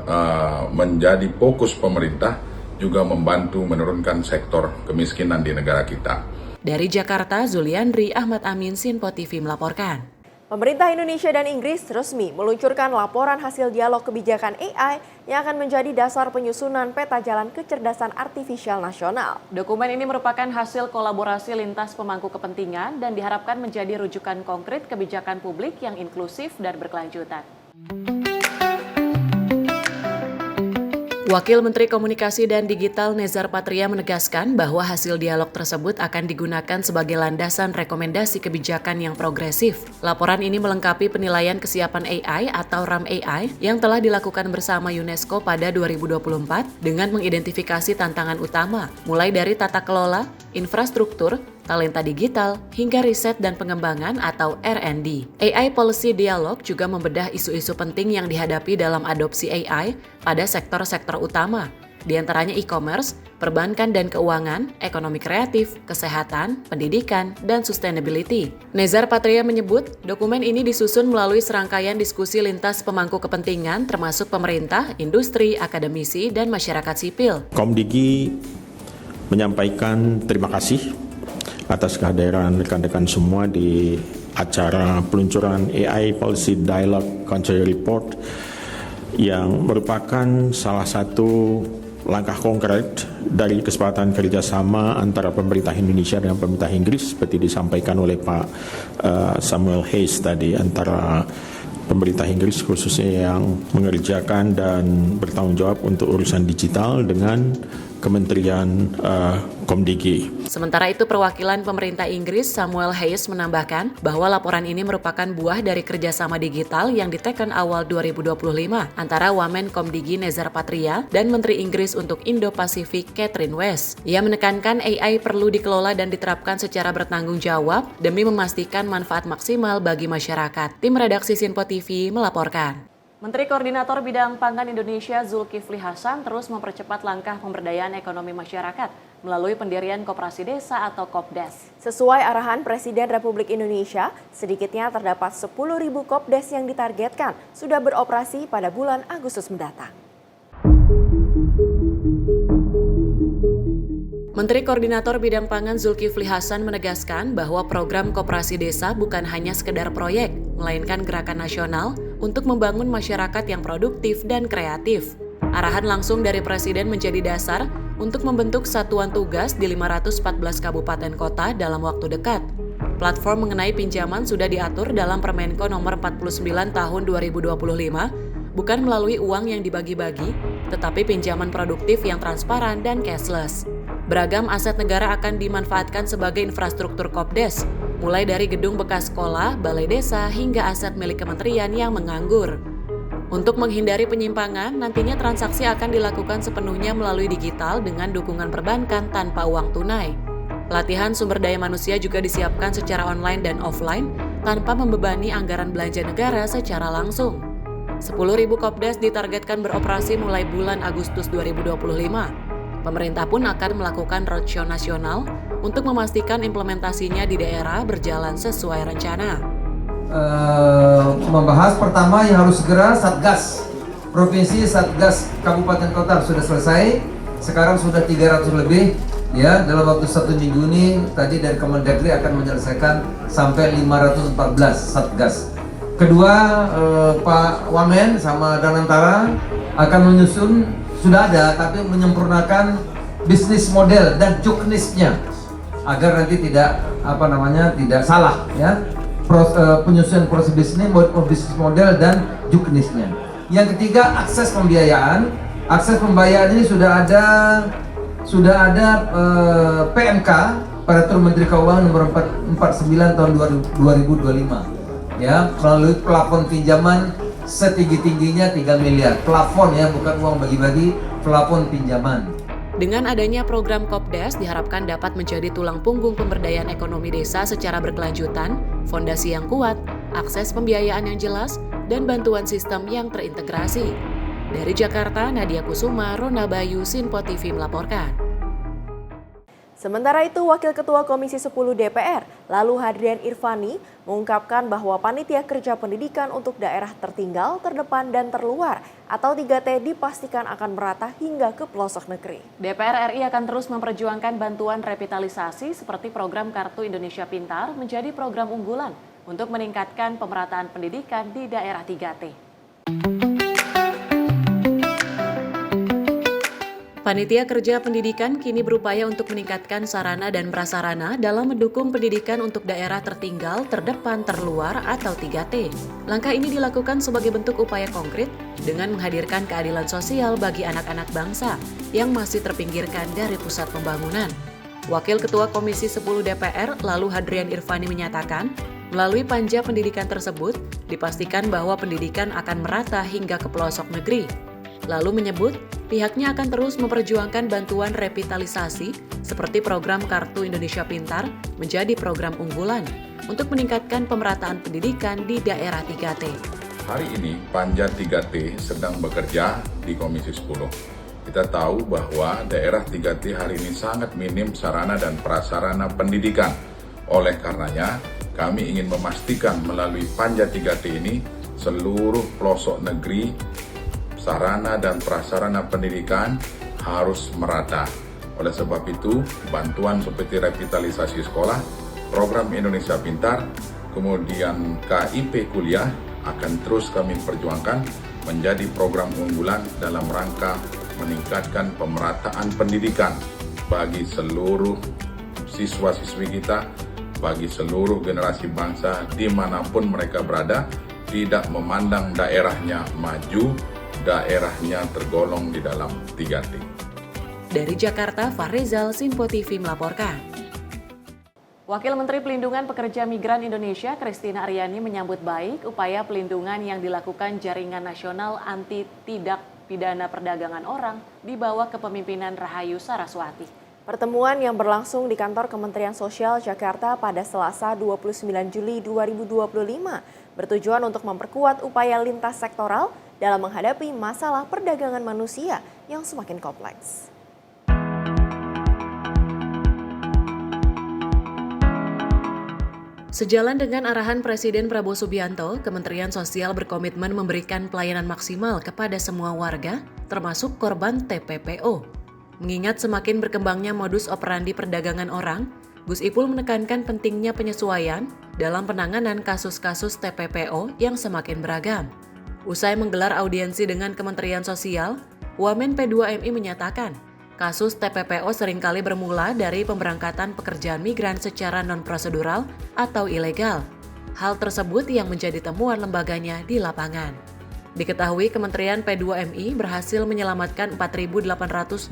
menjadi fokus pemerintah juga membantu menurunkan sektor kemiskinan di negara kita. Dari Jakarta, Zuliandri Ahmad Amin, Sinpo TV melaporkan. Pemerintah Indonesia dan Inggris resmi meluncurkan laporan hasil dialog kebijakan AI yang akan menjadi dasar penyusunan peta jalan kecerdasan artifisial nasional. Dokumen ini merupakan hasil kolaborasi lintas pemangku kepentingan dan diharapkan menjadi rujukan konkret kebijakan publik yang inklusif dan berkelanjutan. Wakil Menteri Komunikasi dan Digital Nezar Patria menegaskan bahwa hasil dialog tersebut akan digunakan sebagai landasan rekomendasi kebijakan yang progresif. Laporan ini melengkapi penilaian kesiapan AI atau RAM AI yang telah dilakukan bersama UNESCO pada 2024 dengan mengidentifikasi tantangan utama, mulai dari tata kelola, infrastruktur, talenta digital, hingga riset dan pengembangan atau R&D. AI Policy Dialog juga membedah isu-isu penting yang dihadapi dalam adopsi AI pada sektor-sektor utama. di antaranya e-commerce, perbankan dan keuangan, ekonomi kreatif, kesehatan, pendidikan, dan sustainability. Nezar Patria menyebut, dokumen ini disusun melalui serangkaian diskusi lintas pemangku kepentingan termasuk pemerintah, industri, akademisi, dan masyarakat sipil. Komdigi menyampaikan terima kasih atas kehadiran rekan-rekan semua di acara peluncuran AI Policy Dialogue Country Report yang merupakan salah satu langkah konkret dari kesepakatan kerjasama antara pemerintah Indonesia dan pemerintah Inggris seperti disampaikan oleh Pak Samuel Hayes tadi, antara pemerintah Inggris khususnya yang mengerjakan dan bertanggung jawab untuk urusan digital dengan Kementerian Komdigi. Sementara itu, perwakilan pemerintah Inggris Samuel Hayes menambahkan bahwa laporan ini merupakan buah dari kerjasama digital yang diteken awal 2025 antara Wamen Komdigi Nezar Patria dan Menteri Inggris untuk Indo-Pasifik Catherine West. Ia menekankan AI perlu dikelola dan diterapkan secara bertanggung jawab demi memastikan manfaat maksimal bagi masyarakat. Tim redaksi Sinpo TV melaporkan. Menteri Koordinator Bidang Pangan Indonesia Zulkifli Hasan terus mempercepat langkah pemberdayaan ekonomi masyarakat melalui pendirian Koperasi Desa atau Kopdes. Sesuai arahan Presiden Republik Indonesia, sedikitnya terdapat 10.000 Kopdes yang ditargetkan sudah beroperasi pada bulan Agustus mendatang. Menteri Koordinator Bidang Pangan Zulkifli Hasan menegaskan bahwa program Koperasi Desa bukan hanya sekedar proyek, melainkan gerakan nasional untuk membangun masyarakat yang produktif dan kreatif. Arahan langsung dari Presiden menjadi dasar untuk membentuk satuan tugas di 514 kabupaten kota dalam waktu dekat. Platform mengenai pinjaman sudah diatur dalam Permenko nomor 49 tahun 2025, bukan melalui uang yang dibagi-bagi, tetapi pinjaman produktif yang transparan dan cashless. Beragam aset negara akan dimanfaatkan sebagai infrastruktur Kopdes, mulai dari gedung bekas sekolah, balai desa, hingga aset milik kementerian yang menganggur. Untuk menghindari penyimpangan, nantinya transaksi akan dilakukan sepenuhnya melalui digital dengan dukungan perbankan tanpa uang tunai. Pelatihan sumber daya manusia juga disiapkan secara online dan offline, tanpa membebani anggaran belanja negara secara langsung. 10.000 Kopdes ditargetkan beroperasi mulai bulan Agustus 2025. Pemerintah pun akan melakukan roadshow nasional untuk memastikan implementasinya di daerah berjalan sesuai rencana. Membahas pertama yang harus segera Satgas. Provinsi, Satgas, Kabupaten Kota sudah selesai. Sekarang sudah 300 lebih. Ya, dalam waktu 1 minggu ini tadi dari Kemendagri akan menyelesaikan sampai 514 Satgas. Kedua, Pak Wamen sama Danantara akan menyusun, sudah ada, tapi menyempurnakan bisnis model dan juknisnya agar nanti tidak tidak salah ya, penyusunan proses bisnis model dan juknisnya. Yang ketiga, akses pembiayaan. Akses pembiayaan ini sudah ada PMK Peraturan Menteri Keuangan nomor 49 tahun 2025 ya, melalui plafon pinjaman setinggi-tingginya 3 miliar. Plafon ya, bukan uang bagi-bagi, plafon pinjaman. Dengan adanya program Kopdes diharapkan dapat menjadi tulang punggung pemberdayaan ekonomi desa secara berkelanjutan, fondasi yang kuat, akses pembiayaan yang jelas, dan bantuan sistem yang terintegrasi. Dari Jakarta, Nadia Kusuma, Rona Bayu, Sinpo TV melaporkan. Sementara itu, Wakil Ketua Komisi 10 DPR, lalu Hadrian Irvani, mengungkapkan bahwa Panitia Kerja Pendidikan untuk Daerah Tertinggal, Terdepan, dan Terluar atau 3T dipastikan akan merata hingga ke pelosok negeri. DPR RI akan terus memperjuangkan bantuan revitalisasi seperti program Kartu Indonesia Pintar menjadi program unggulan untuk meningkatkan pemerataan pendidikan di daerah 3T. Panitia Kerja Pendidikan kini berupaya untuk meningkatkan sarana dan prasarana dalam mendukung pendidikan untuk daerah tertinggal, terdepan, terluar atau 3T. Langkah ini dilakukan sebagai bentuk upaya konkret dengan menghadirkan keadilan sosial bagi anak-anak bangsa yang masih terpinggirkan dari pusat pembangunan. Wakil Ketua Komisi 10 DPR, lalu Hadrian Irvani menyatakan, melalui panja pendidikan tersebut, dipastikan bahwa pendidikan akan merata hingga ke pelosok negeri. Lalu menyebut, pihaknya akan terus memperjuangkan bantuan revitalisasi seperti program Kartu Indonesia Pintar menjadi program unggulan untuk meningkatkan pemerataan pendidikan di daerah 3T. Hari ini Panja 3T sedang bekerja di Komisi 10. Kita tahu bahwa daerah 3T hari ini sangat minim sarana dan prasarana pendidikan. Oleh karenanya, kami ingin memastikan melalui Panja 3T ini seluruh pelosok negeri sarana dan prasarana pendidikan harus merata. Oleh sebab itu, bantuan seperti revitalisasi sekolah, program Indonesia Pintar, kemudian KIP kuliah akan terus kami perjuangkan menjadi program unggulan dalam rangka meningkatkan pemerataan pendidikan bagi seluruh siswa-siswi kita, bagi seluruh generasi bangsa dimanapun mereka berada, tidak memandang daerahnya maju, daerahnya tergolong di dalam 3T. Dari Jakarta, Fahrizal, Simpo TV melaporkan. Wakil Menteri Pelindungan Pekerja Migran Indonesia, Christina Aryani menyambut baik upaya pelindungan yang dilakukan Jaringan Nasional Anti Tindak Pidana Perdagangan Orang di bawah kepemimpinan Rahayu Saraswati. Pertemuan yang berlangsung di kantor Kementerian Sosial Jakarta pada Selasa 29 Juli 2025 bertujuan untuk memperkuat upaya lintas sektoral dalam menghadapi masalah perdagangan manusia yang semakin kompleks. Sejalan dengan arahan Presiden Prabowo Subianto, Kementerian Sosial berkomitmen memberikan pelayanan maksimal kepada semua warga, termasuk korban TPPO. Mengingat semakin berkembangnya modus operandi perdagangan orang, Gus Ipul menekankan pentingnya penyesuaian dalam penanganan kasus-kasus TPPO yang semakin beragam. Usai menggelar audiensi dengan Kementerian Sosial, Wamen P2MI menyatakan, kasus TPPO seringkali bermula dari pemberangkatan pekerjaan migran secara non-prosedural atau ilegal. Hal tersebut yang menjadi temuan lembaganya di lapangan. Diketahui Kementerian P2MI berhasil menyelamatkan 4.822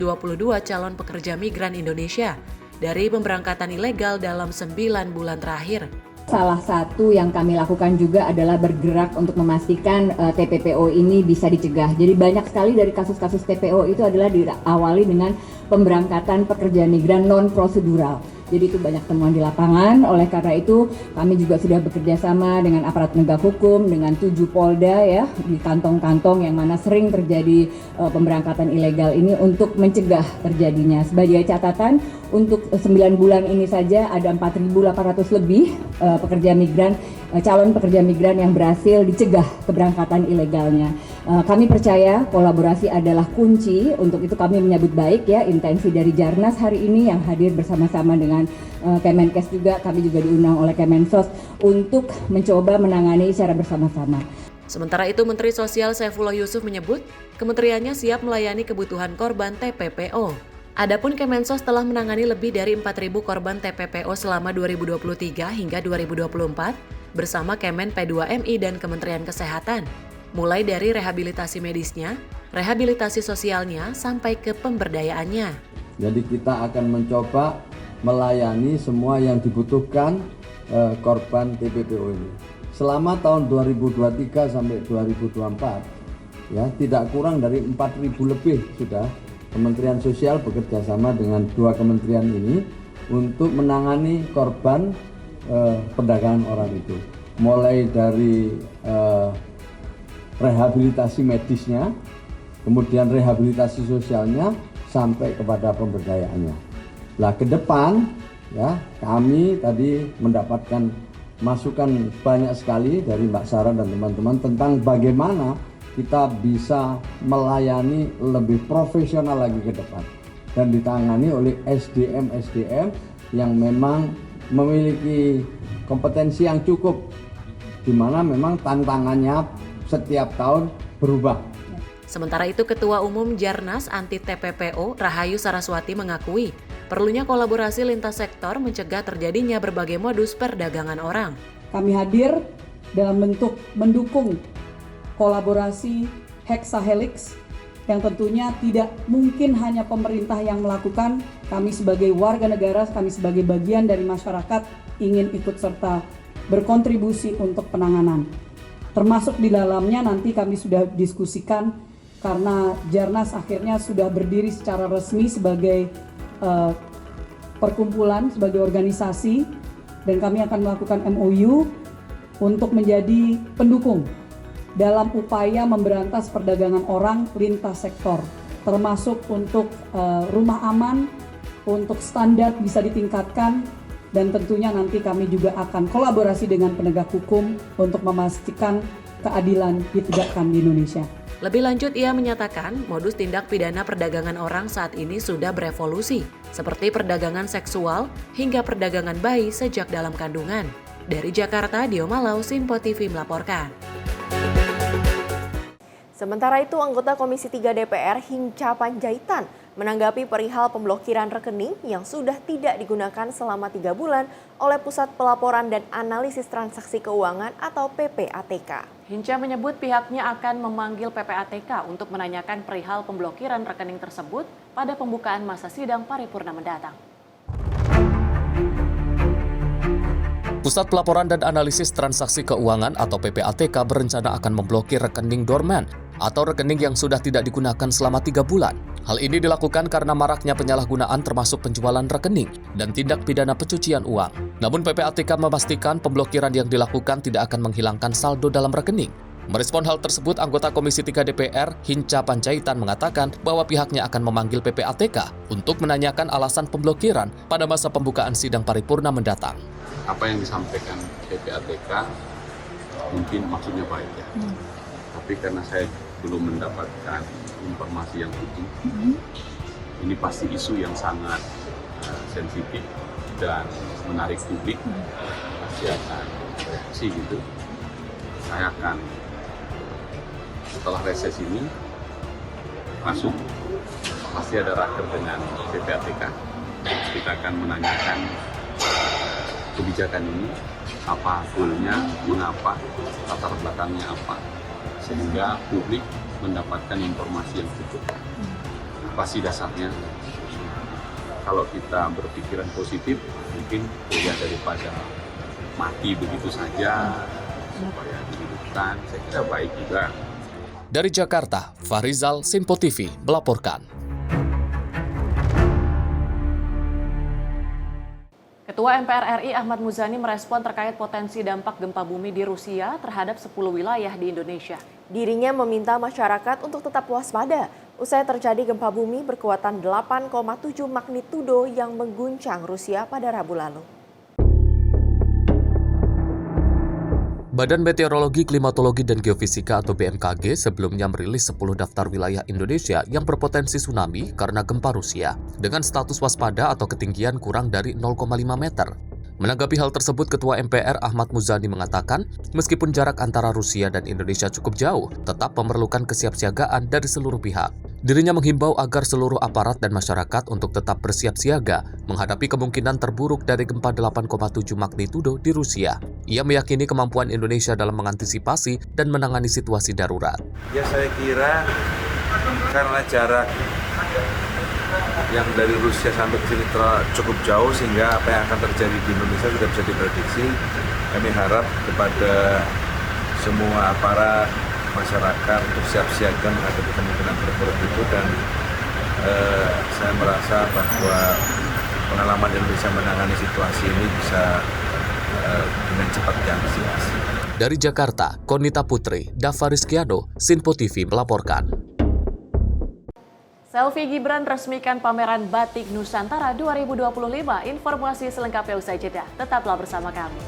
calon pekerja migran Indonesia dari pemberangkatan ilegal dalam 9 bulan terakhir. Salah satu yang kami lakukan juga adalah bergerak untuk memastikan TPPO ini bisa dicegah. Jadi banyak sekali dari kasus-kasus TPO itu adalah diawali dengan pemberangkatan pekerja migran non-prosedural. Jadi itu banyak temuan di lapangan, oleh karena itu kami juga sudah bekerja sama dengan aparat penegak hukum, dengan 7 Polda ya, di kantong-kantong yang mana sering terjadi pemberangkatan ilegal ini untuk mencegah terjadinya. Sebagai catatan, untuk 9 bulan ini saja ada 4.800 lebih pekerja migran, calon pekerja migran yang berhasil dicegah keberangkatan ilegalnya. Kami percaya kolaborasi adalah kunci, untuk itu kami menyambut baik ya intensi dari Jarnas hari ini yang hadir bersama-sama dengan Kemenkes juga, kami juga diundang oleh Kemensos untuk mencoba menangani secara bersama-sama. Sementara itu Menteri Sosial Saifullah Yusuf menyebut kementeriannya siap melayani kebutuhan korban TPPO. Adapun Kemensos telah menangani lebih dari 4.000 korban TPPO selama 2023 hingga 2024 bersama Kemen P2MI dan Kementerian Kesehatan. Mulai dari rehabilitasi medisnya, rehabilitasi sosialnya, sampai ke pemberdayaannya. Jadi kita akan mencoba melayani semua yang dibutuhkan korban TPPO ini. Selama tahun 2023 sampai 2024, ya tidak kurang dari 4.000 lebih sudah Kementerian Sosial bekerja sama dengan 2 kementerian ini untuk menangani korban perdagangan orang itu. Mulai dari rehabilitasi medisnya, kemudian rehabilitasi sosialnya, sampai kepada pemberdayaannya. Nah, ke depan ya kami tadi mendapatkan masukan banyak sekali dari Mbak Sarah dan teman-teman tentang bagaimana kita bisa melayani lebih profesional lagi ke depan dan ditangani oleh SDM yang memang memiliki kompetensi yang cukup, di mana memang tantangannya setiap tahun berubah. Sementara itu Ketua Umum Jarnas Anti TPPO Rahayu Saraswati mengakui perlunya kolaborasi lintas sektor mencegah terjadinya berbagai modus perdagangan orang. Kami hadir dalam bentuk mendukung kolaborasi Hexahelix yang tentunya tidak mungkin hanya pemerintah yang melakukan. Kami sebagai warga negara, kami sebagai bagian dari masyarakat ingin ikut serta berkontribusi untuk penanganan. Termasuk di dalamnya nanti kami sudah diskusikan karena Jarnas akhirnya sudah berdiri secara resmi sebagai perkumpulan, sebagai organisasi, dan kami akan melakukan MOU untuk menjadi pendukung dalam upaya memberantas perdagangan orang lintas sektor. termasuk untuk rumah aman, untuk standar bisa ditingkatkan, dan tentunya nanti kami juga akan kolaborasi dengan penegak hukum untuk memastikan keadilan ditegakkan di Indonesia. Lebih lanjut, ia menyatakan modus tindak pidana perdagangan orang saat ini sudah berevolusi, seperti perdagangan seksual hingga perdagangan bayi sejak dalam kandungan. Dari Jakarta, Dio Malau, Simpo TV melaporkan. Sementara itu, anggota Komisi 3 DPR Hinca Panjaitan menanggapi perihal pemblokiran rekening yang sudah tidak digunakan selama 3 bulan oleh Pusat Pelaporan dan Analisis Transaksi Keuangan atau PPATK. Hinca menyebut pihaknya akan memanggil PPATK untuk menanyakan perihal pemblokiran rekening tersebut pada pembukaan masa sidang paripurna mendatang. Pusat Pelaporan dan Analisis Transaksi Keuangan atau PPATK berencana akan memblokir rekening dorman atau rekening yang sudah tidak digunakan selama 3 bulan. Hal ini dilakukan karena maraknya penyalahgunaan termasuk penjualan rekening dan tindak pidana pencucian uang. Namun PPATK memastikan pemblokiran yang dilakukan tidak akan menghilangkan saldo dalam rekening. Merespon hal tersebut, anggota Komisi 3 DPR Hinca Panjaitan mengatakan bahwa pihaknya akan memanggil PPATK untuk menanyakan alasan pemblokiran pada masa pembukaan sidang paripurna mendatang. Apa yang disampaikan PPATK mungkin maksudnya baik ya, tapi karena saya belum mendapatkan informasi yang utuh, ini pasti isu yang sangat sensitif dan menarik publik, pasti akan reaksi gitu. Saya akan setelah reses ini masuk, pasti ada raker dengan PPATK. Kita akan menanyakan kebijakan ini, apa goalnya, mengapa, latar belakangnya apa, sehingga publik mendapatkan informasi yang cukup. Pasti dasarnya, kalau kita berpikiran positif, mungkin ya daripada mati begitu saja, supaya dihidupkan, saya kira baik juga. Dari Jakarta, Fahrizal, Simpo TV melaporkan. Ketua MPR RI Ahmad Muzani merespon terkait potensi dampak gempa bumi di Rusia terhadap 10 wilayah di Indonesia. Dirinya meminta masyarakat untuk tetap waspada usai terjadi gempa bumi berkekuatan 8,7 magnitudo yang mengguncang Rusia pada Rabu lalu. Badan Meteorologi, Klimatologi, dan Geofisika atau BMKG sebelumnya merilis 10 daftar wilayah Indonesia yang berpotensi tsunami karena gempa Rusia dengan status waspada atau ketinggian kurang dari 0,5 meter. Menanggapi hal tersebut, Ketua MPR Ahmad Muzani mengatakan, meskipun jarak antara Rusia dan Indonesia cukup jauh, tetap memerlukan kesiapsiagaan dari seluruh pihak. Dirinya menghimbau agar seluruh aparat dan masyarakat untuk tetap bersiap siaga menghadapi kemungkinan terburuk dari gempa 8,7 magnitudo di Rusia. Ia meyakini kemampuan Indonesia dalam mengantisipasi dan menangani situasi darurat. Ya, saya kira karena jarak yang dari Rusia sampai ke sini cukup jauh sehingga apa yang akan terjadi di Indonesia sudah bisa diprediksi. Kami harap kepada semua aparat masyarakat untuk siap siaga menghadapi kemungkinan terburuk itu, dan saya merasa bahwa pengalaman Indonesia menangani situasi ini bisa dengan cepat diantisipasi. Dari Jakarta, Konita Putri, Dava Rizkyado, Simpo TV melaporkan. Selfie Gibran resmikan pameran Batik Nusantara 2025. Informasi selengkapnya usai jeda. Tetaplah bersama kami.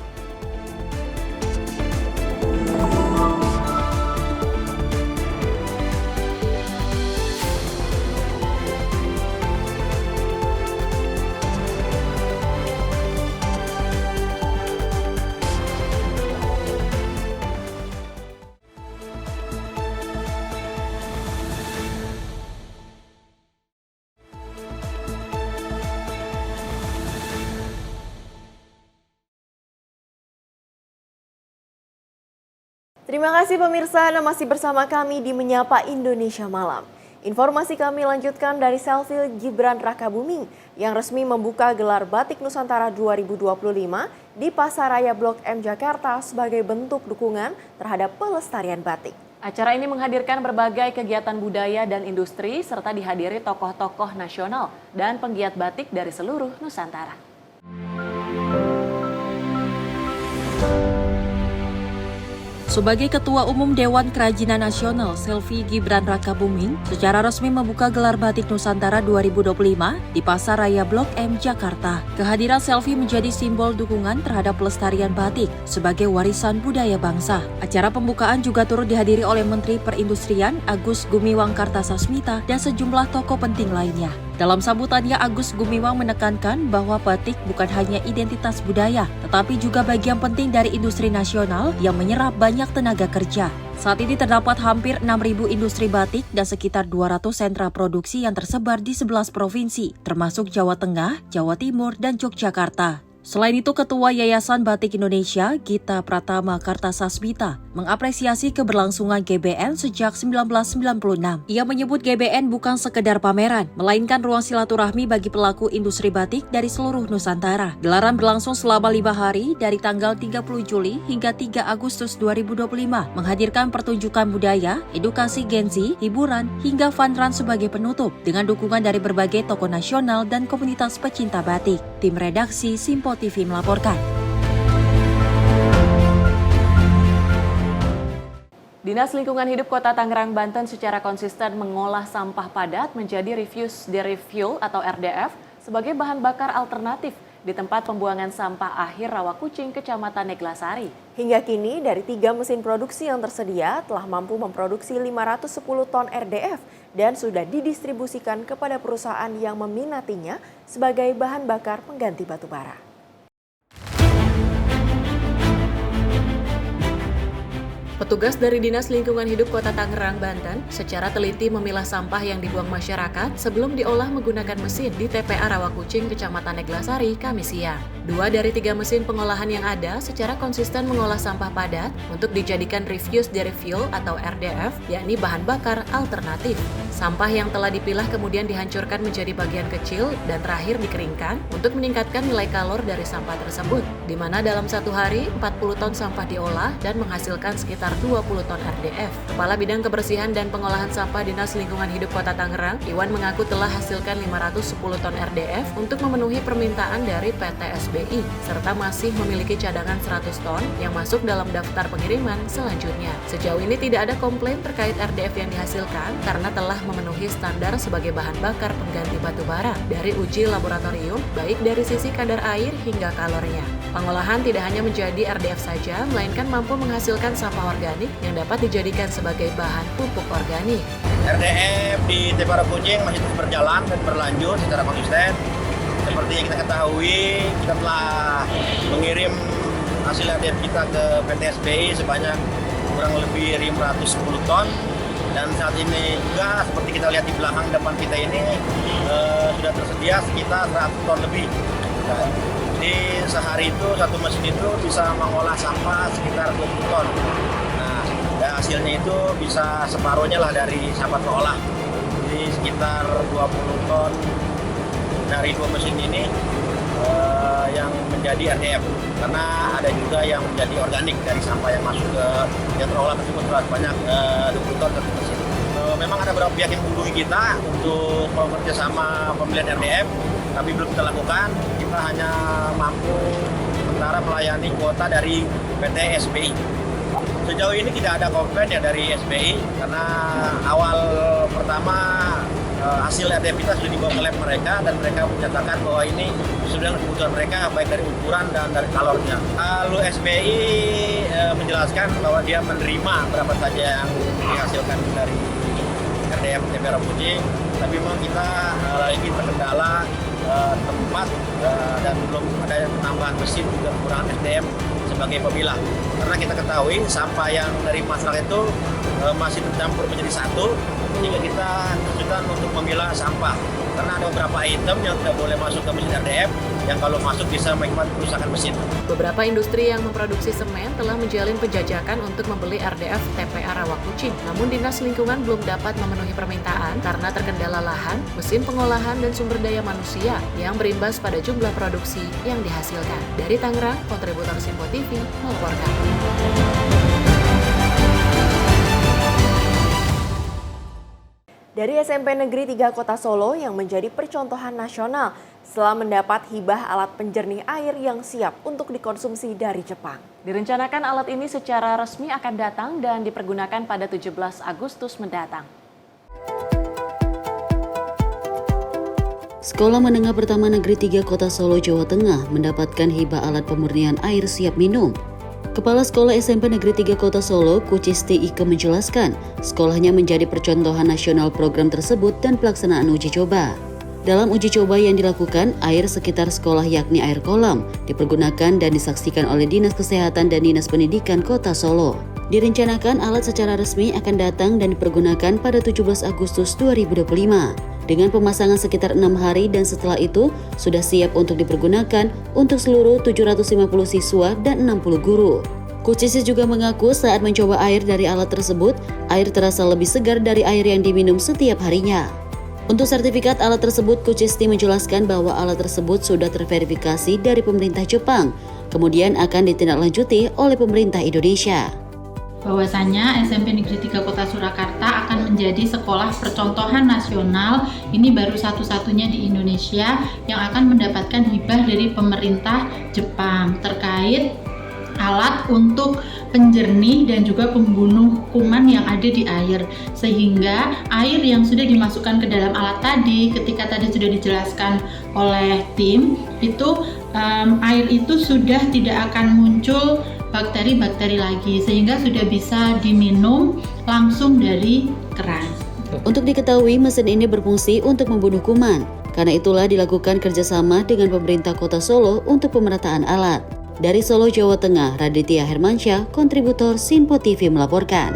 Terima kasih pemirsa, Anda masih bersama kami di Menyapa Indonesia Malam. Informasi kami lanjutkan dari Selfie Gibran Rakabuming yang resmi membuka gelar Batik Nusantara 2025 di Pasaraya Blok M Jakarta sebagai bentuk dukungan terhadap pelestarian batik. Acara ini menghadirkan berbagai kegiatan budaya dan industri serta dihadiri tokoh-tokoh nasional dan penggiat batik dari seluruh Nusantara. Sebagai Ketua Umum Dewan Kerajinan Nasional, Selvi Gibran Rakabuming secara resmi membuka gelar Batik Nusantara 2025 di Pasar Raya Blok M, Jakarta. Kehadiran Selvi menjadi simbol dukungan terhadap pelestarian batik sebagai warisan budaya bangsa. Acara pembukaan juga turut dihadiri oleh Menteri Perindustrian Agus Gumiwang Kartasasmita dan sejumlah tokoh penting lainnya. Dalam sambutannya, Agus Gumiwang menekankan bahwa batik bukan hanya identitas budaya, tetapi juga bagian penting dari industri nasional yang menyerap banyak tenaga kerja. Saat ini terdapat hampir 6.000 industri batik dan sekitar 200 sentra produksi yang tersebar di 11 provinsi, termasuk Jawa Tengah, Jawa Timur, dan Yogyakarta. Selain itu, Ketua Yayasan Batik Indonesia, Gita Pratama Kartasasmita, mengapresiasi keberlangsungan GBN sejak 1996. Ia menyebut GBN bukan sekedar pameran, melainkan ruang silaturahmi bagi pelaku industri batik dari seluruh Nusantara. Gelaran berlangsung selama 5 hari dari tanggal 30 Juli hingga 3 Agustus 2025, menghadirkan pertunjukan budaya, edukasi Gen Z, hiburan, hingga fun run sebagai penutup, dengan dukungan dari berbagai tokoh nasional dan komunitas pecinta batik. Tim redaksi Simpo TV melaporkan. Dinas Lingkungan Hidup Kota Tangerang, Banten secara konsisten mengolah sampah padat menjadi refuse dari fuel atau RDF sebagai bahan bakar alternatif di tempat pembuangan sampah akhir Rawakucing, Kecamatan Neglasari. Hingga kini, dari 3 mesin produksi yang tersedia telah mampu memproduksi 510 ton RDF dan sudah didistribusikan kepada perusahaan yang meminatinya sebagai bahan bakar pengganti batu bara. Petugas dari Dinas Lingkungan Hidup Kota Tangerang, Banten secara teliti memilah sampah yang dibuang masyarakat sebelum diolah menggunakan mesin di TPA Rawakucing, Kecamatan Neglasari, Kamis siang. 2 dari 3 mesin pengolahan yang ada secara konsisten mengolah sampah padat untuk dijadikan refuse dari fuel atau RDF, yakni bahan bakar alternatif. Sampah yang telah dipilah kemudian dihancurkan menjadi bagian kecil dan terakhir dikeringkan untuk meningkatkan nilai kalor dari sampah tersebut, di mana dalam 1 hari 40 ton sampah diolah dan menghasilkan sekitar 20 ton RDF. Kepala Bidang Kebersihan dan Pengolahan Sampah Dinas Lingkungan Hidup Kota Tangerang, Iwan, mengaku telah hasilkan 510 ton RDF untuk memenuhi permintaan dari PT SBI, serta masih memiliki cadangan 100 ton yang masuk dalam daftar pengiriman selanjutnya. Sejauh ini tidak ada komplain terkait RDF yang dihasilkan karena telah memenuhi standar sebagai bahan bakar pengganti batu bara dari uji laboratorium, baik dari sisi kadar air hingga kalornya. Pengolahan tidak hanya menjadi RDF saja, melainkan mampu menghasilkan sampah organik yang dapat dijadikan sebagai bahan pupuk organik. RDF di TPA Rawakucing masih terus berjalan dan berlanjut secara konsisten. Seperti yang kita ketahui, kita telah mengirim hasil RDF kita ke PT SBI sebanyak kurang lebih 510 ton. Dan saat ini juga seperti kita lihat di belakang depan kita ini sudah tersedia sekitar 100 ton lebih. Di sehari itu satu mesin itu bisa mengolah sampah sekitar 20 ton. Nah, dan hasilnya itu bisa separuhnya lah dari sampah terolah. Jadi sekitar 20 ton dari 2 mesin ini yang menjadi RDF. Karena ada juga yang menjadi organik dari sampah yang masuk ke yang terolah tersebut banyak 20 ton satu mesin. Memang ada beberapa pihak yang menghubungi kita untuk bekerja sama pembelian RDF, tapi belum kita lakukan. Kita hanya mampu sementara melayani kuota dari PT SBI. Sejauh ini tidak ada komplain ya dari SBI karena awal pertama hasil RDF kita sudah dibawa ke lab mereka dan mereka menyatakan bahwa ini sesuai dengan kebutuhan mereka baik dari ukuran dan dari kalornya. Lalu SBI menjelaskan bahwa dia menerima berapa saja yang dihasilkan dari RDF TPA Rawakucing, tapi memang kita lagi terkendala tempat dan belum ada tambahan mesin juga kekurangan SDM sebagai pemilah. Karena kita ketahui sampah yang dari masyarakat itu masih tercampur menjadi satu, sehingga kita kesulitan untuk memilah sampah. Karena ada beberapa item yang tidak boleh masuk ke mesin RDF, yang kalau masuk bisa mengakibatkan kerusakan mesin. Beberapa industri yang memproduksi semen telah menjalin penjajakan untuk membeli RDF TPA Rawakucing. Namun Dinas Lingkungan belum dapat memenuhi permintaan karena terkendala lahan, mesin pengolahan, dan sumber daya manusia yang berimbas pada jumlah produksi yang dihasilkan. Dari Tangerang, kontributor Simpo TV melaporkan. Dari SMP Negeri 3 Kota Solo yang menjadi percontohan nasional setelah mendapat hibah alat penjernih air yang siap untuk dikonsumsi dari Jepang. Direncanakan alat ini secara resmi akan datang dan dipergunakan pada 17 Agustus mendatang. Sekolah Menengah Pertama Negeri 3 Kota Solo, Jawa Tengah mendapatkan hibah alat pemurnian air siap minum. Kepala Sekolah SMP Negeri 3 Kota Solo, Kucisti Ike menjelaskan, sekolahnya menjadi percontohan nasional program tersebut dan pelaksanaan uji coba. Dalam uji coba yang dilakukan, air sekitar sekolah yakni air kolam dipergunakan dan disaksikan oleh Dinas Kesehatan dan Dinas Pendidikan Kota Solo. Direncanakan alat secara resmi akan datang dan dipergunakan pada 17 Agustus 2025. Dengan pemasangan sekitar 6 hari dan setelah itu sudah siap untuk dipergunakan untuk seluruh 750 siswa dan 60 guru. Kucisti juga mengaku saat mencoba air dari alat tersebut, air terasa lebih segar dari air yang diminum setiap harinya. Untuk sertifikat alat tersebut, Kucisti menjelaskan bahwa alat tersebut sudah terverifikasi dari pemerintah Jepang, kemudian akan ditindaklanjuti oleh pemerintah Indonesia. Bahwasanya SMP Negeri 3 Kota Surakarta akan menjadi sekolah percontohan nasional, ini baru satu-satunya di Indonesia yang akan mendapatkan hibah dari pemerintah Jepang terkait alat untuk penjernih dan juga pembunuh kuman yang ada di air, sehingga air yang sudah dimasukkan ke dalam alat tadi, ketika tadi sudah dijelaskan oleh tim, itu air itu sudah tidak akan muncul bakteri-bakteri lagi, sehingga sudah bisa diminum langsung dari keran. Untuk diketahui, mesin ini berfungsi untuk membunuh kuman. Karena itulah dilakukan kerjasama dengan pemerintah Kota Solo untuk pemerataan alat. Dari Solo, Jawa Tengah, Raditya Hermansyah, kontributor Sinpo TV melaporkan.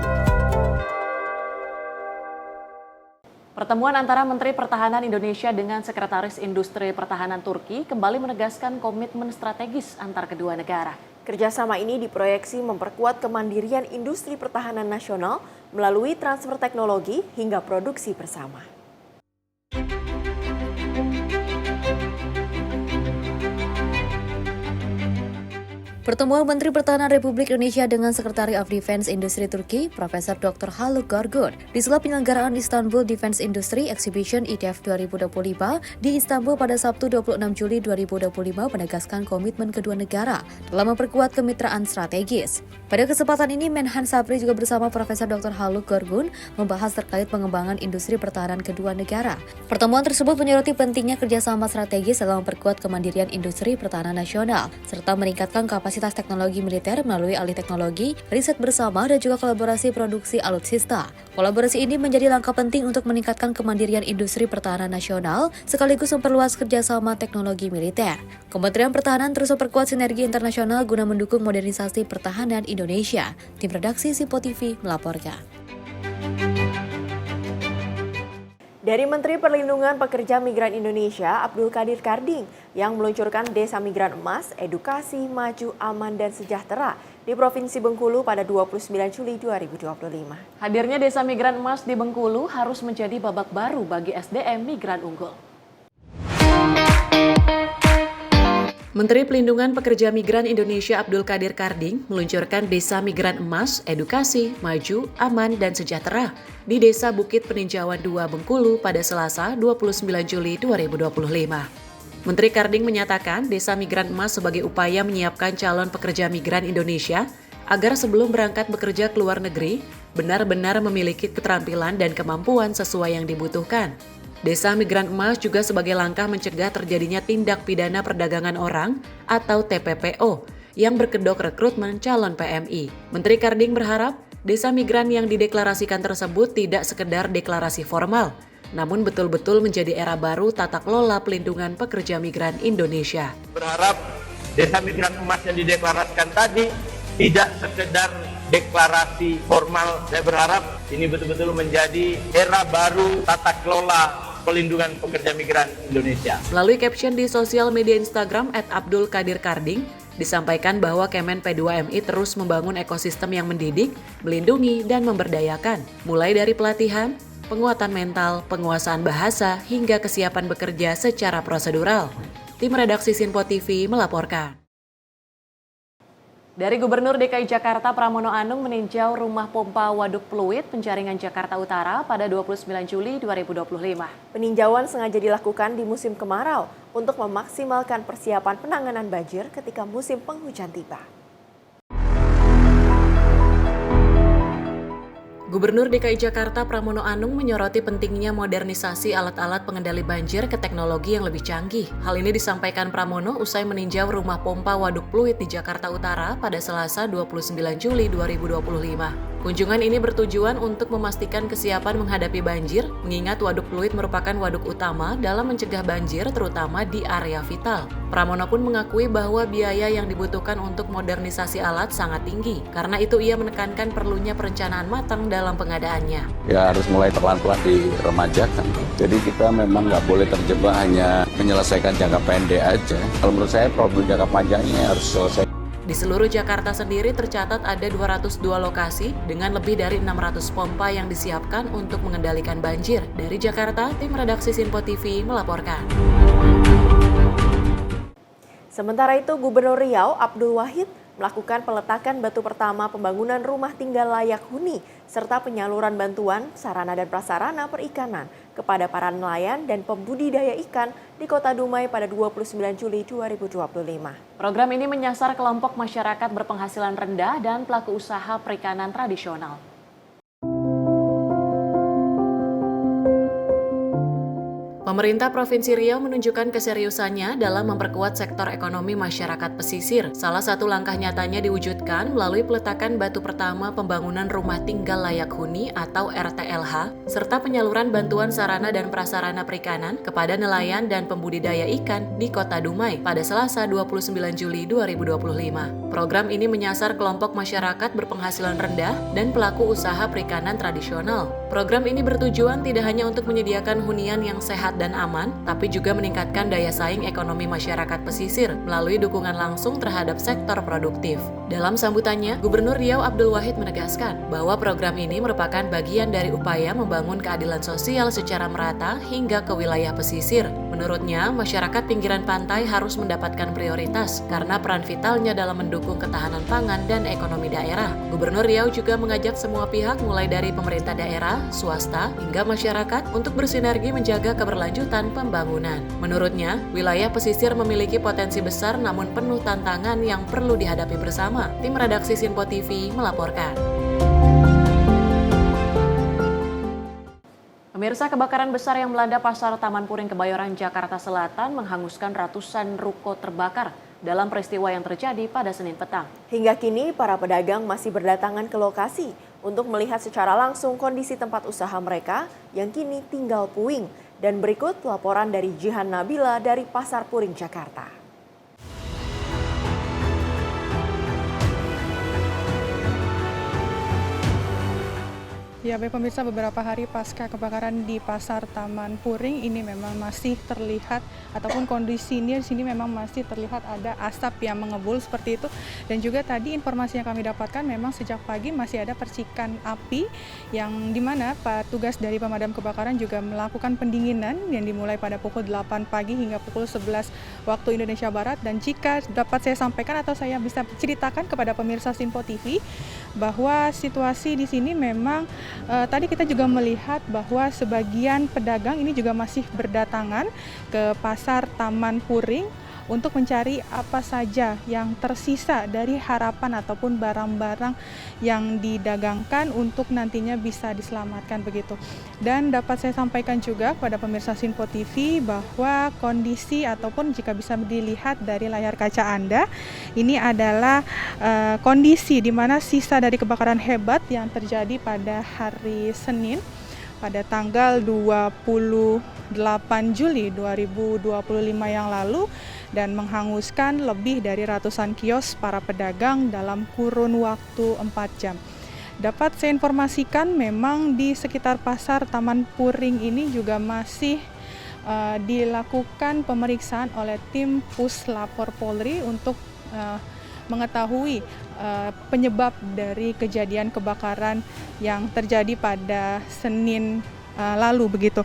Pertemuan antara Menteri Pertahanan Indonesia dengan Sekretaris Industri Pertahanan Turki kembali menegaskan komitmen strategis antar kedua negara. Kerjasama ini diproyeksi memperkuat kemandirian industri pertahanan nasional melalui transfer teknologi hingga produksi bersama. Pertemuan Menteri Pertahanan Republik Indonesia dengan Sekretari of Defense Industri Turki, Profesor Dr. Haluk Görgün, di sela penyelenggaraan Istanbul Defense Industry Exhibition IDEF 2025 di Istanbul pada Sabtu 26 Juli 2025 menegaskan komitmen kedua negara dalam memperkuat kemitraan strategis. Pada kesempatan ini, Menhan Sabri juga bersama Profesor Dr. Haluk Görgün membahas terkait pengembangan industri pertahanan kedua negara. Pertemuan tersebut menyoroti pentingnya kerjasama strategis dalam memperkuat kemandirian industri pertahanan nasional, serta meningkatkan kapasitas teknologi militer melalui alih teknologi, riset bersama, dan juga kolaborasi produksi alutsista. Kolaborasi ini menjadi langkah penting untuk meningkatkan kemandirian industri pertahanan nasional, sekaligus memperluas kerjasama teknologi militer. Kementerian Pertahanan terus memperkuat sinergi internasional guna mendukung modernisasi pertahanan Indonesia. Tim redaksi Sinpo TV melaporkan. Dari Menteri Perlindungan Pekerja Migran Indonesia, Abdul Qadir Karding, yang meluncurkan Desa Migran Emas, Edukasi, Maju, Aman, dan Sejahtera di Provinsi Bengkulu pada 29 Juli 2025. Hadirnya Desa Migran Emas di Bengkulu harus menjadi babak baru bagi SDM migran unggul. Menteri Pelindungan Pekerja Migran Indonesia Abdul Qadir Karding meluncurkan Desa Migran Emas, Edukasi, Maju, Aman, dan Sejahtera di Desa Bukit Peninjauan 2 Bengkulu pada Selasa 29 Juli 2025. Menteri Karding menyatakan Desa Migran Emas sebagai upaya menyiapkan calon pekerja migran Indonesia agar sebelum berangkat bekerja ke luar negeri, benar-benar memiliki keterampilan dan kemampuan sesuai yang dibutuhkan. Desa Migran Emas juga sebagai langkah mencegah terjadinya tindak pidana perdagangan orang atau TPPO yang berkedok rekrutmen calon PMI. Menteri Karding berharap desa migran yang dideklarasikan tersebut tidak sekedar deklarasi formal, namun betul-betul menjadi era baru tata kelola pelindungan pekerja migran Indonesia. Berharap Desa Migran Emas yang dideklarasikan tadi tidak sekedar deklarasi formal. Saya berharap ini betul-betul menjadi era baru tata kelola pelindungan pekerja migran Indonesia. Melalui caption di sosial media Instagram @abdulqadirkarding, disampaikan bahwa Kemen P2MI terus membangun ekosistem yang mendidik, melindungi, dan memberdayakan, mulai dari pelatihan, penguatan mental, penguasaan bahasa, hingga kesiapan bekerja secara prosedural. Tim redaksi Sinpo TV melaporkan. Dari Gubernur DKI Jakarta Pramono Anung meninjau rumah pompa Waduk Pluit Penjaringan Jakarta Utara pada 29 Juli 2025. Peninjauan sengaja dilakukan di musim kemarau untuk memaksimalkan persiapan penanganan banjir ketika musim penghujan tiba. Gubernur DKI Jakarta Pramono Anung menyoroti pentingnya modernisasi alat-alat pengendali banjir ke teknologi yang lebih canggih. Hal ini disampaikan Pramono usai meninjau rumah pompa Waduk Pluit di Jakarta Utara pada Selasa 29 Juli 2025. Kunjungan ini bertujuan untuk memastikan kesiapan menghadapi banjir, mengingat Waduk Pluit merupakan waduk utama dalam mencegah banjir terutama di area vital. Pramono pun mengakui bahwa biaya yang dibutuhkan untuk modernisasi alat sangat tinggi. Karena itu ia menekankan perlunya perencanaan matang dalam pengadaannya. Ya harus mulai pelan-pelan diremajakan. Jadi kita memang nggak boleh terjebak hanya menyelesaikan jangka pendek aja. Kalau menurut saya problem jangka panjangnya harus selesai. Di seluruh Jakarta sendiri tercatat ada 202 lokasi dengan lebih dari 600 pompa yang disiapkan untuk mengendalikan banjir. Dari Jakarta, tim redaksi Sinpo TV melaporkan. Sementara itu, Gubernur Riau Abdul Wahid melakukan peletakan batu pertama pembangunan rumah tinggal layak huni serta penyaluran bantuan sarana dan prasarana perikanan kepada para nelayan dan pembudidaya ikan di Kota Dumai pada 29 Juli 2025. Program ini menyasar kelompok masyarakat berpenghasilan rendah dan pelaku usaha perikanan tradisional. Pemerintah Provinsi Riau menunjukkan keseriusannya dalam memperkuat sektor ekonomi masyarakat pesisir. Salah satu langkah nyatanya diwujudkan melalui peletakan batu pertama pembangunan rumah tinggal layak huni atau RTLH, serta penyaluran bantuan sarana dan prasarana perikanan kepada nelayan dan pembudidaya ikan di Kota Dumai pada Selasa 29 Juli 2025. Program ini menyasar kelompok masyarakat berpenghasilan rendah dan pelaku usaha perikanan tradisional. Program ini bertujuan tidak hanya untuk menyediakan hunian yang sehat dan aman, tapi juga meningkatkan daya saing ekonomi masyarakat pesisir melalui dukungan langsung terhadap sektor produktif. Dalam sambutannya, Gubernur Riau Abdul Wahid menegaskan bahwa program ini merupakan bagian dari upaya membangun keadilan sosial secara merata hingga ke wilayah pesisir. Menurutnya, masyarakat pinggiran pantai harus mendapatkan prioritas karena peran vitalnya dalam mendukung ketahanan pangan dan ekonomi daerah. Gubernur Riau juga mengajak semua pihak mulai dari pemerintah daerah, swasta, hingga masyarakat untuk bersinergi menjaga keberlanjutan pembangunan. Menurutnya, wilayah pesisir memiliki potensi besar namun penuh tantangan yang perlu dihadapi bersama. Tim redaksi Sinpo TV melaporkan. Pemirsa, kebakaran besar yang melanda Pasar Taman Puring Kebayoran, Jakarta Selatan menghanguskan ratusan ruko terbakar dalam peristiwa yang terjadi pada Senin petang. Hingga kini, para pedagang masih berdatangan ke lokasi untuk melihat secara langsung kondisi tempat usaha mereka yang kini tinggal puing. Dan berikut laporan dari Jihan Nabila dari Pasar Puring, Jakarta. Ya, baik pemirsa, beberapa hari pasca kebakaran di Pasar Taman Puring ini memang masih terlihat ataupun kondisinya di sini memang masih terlihat ada asap yang mengebul seperti itu. Dan juga tadi informasi yang kami dapatkan memang sejak pagi masih ada percikan api yang dimana petugas dari pemadam kebakaran juga melakukan pendinginan yang dimulai pada pukul 8 pagi hingga pukul 11 waktu Indonesia Barat. Dan jika dapat saya sampaikan atau saya bisa ceritakan kepada pemirsa Sinpo TV bahwa situasi di sini memang tadi kita juga melihat bahwa sebagian pedagang ini juga masih berdatangan ke Pasar Taman Puring untuk mencari apa saja yang tersisa dari harapan ataupun barang-barang yang didagangkan untuk nantinya bisa diselamatkan begitu. Dan dapat saya sampaikan juga kepada pemirsa Sinpo TV bahwa kondisi ataupun jika bisa dilihat dari layar kaca Anda, ini adalah kondisi di mana sisa dari kebakaran hebat yang terjadi pada hari Senin pada tanggal 28 Juli 2025 yang lalu dan menghanguskan lebih dari ratusan kios para pedagang dalam kurun waktu 4 jam. Dapat saya informasikan memang di sekitar Pasar Taman Puring ini juga masih dilakukan pemeriksaan oleh tim Puslapor Polri untuk mengetahui penyebab dari kejadian kebakaran yang terjadi pada Senin lalu begitu.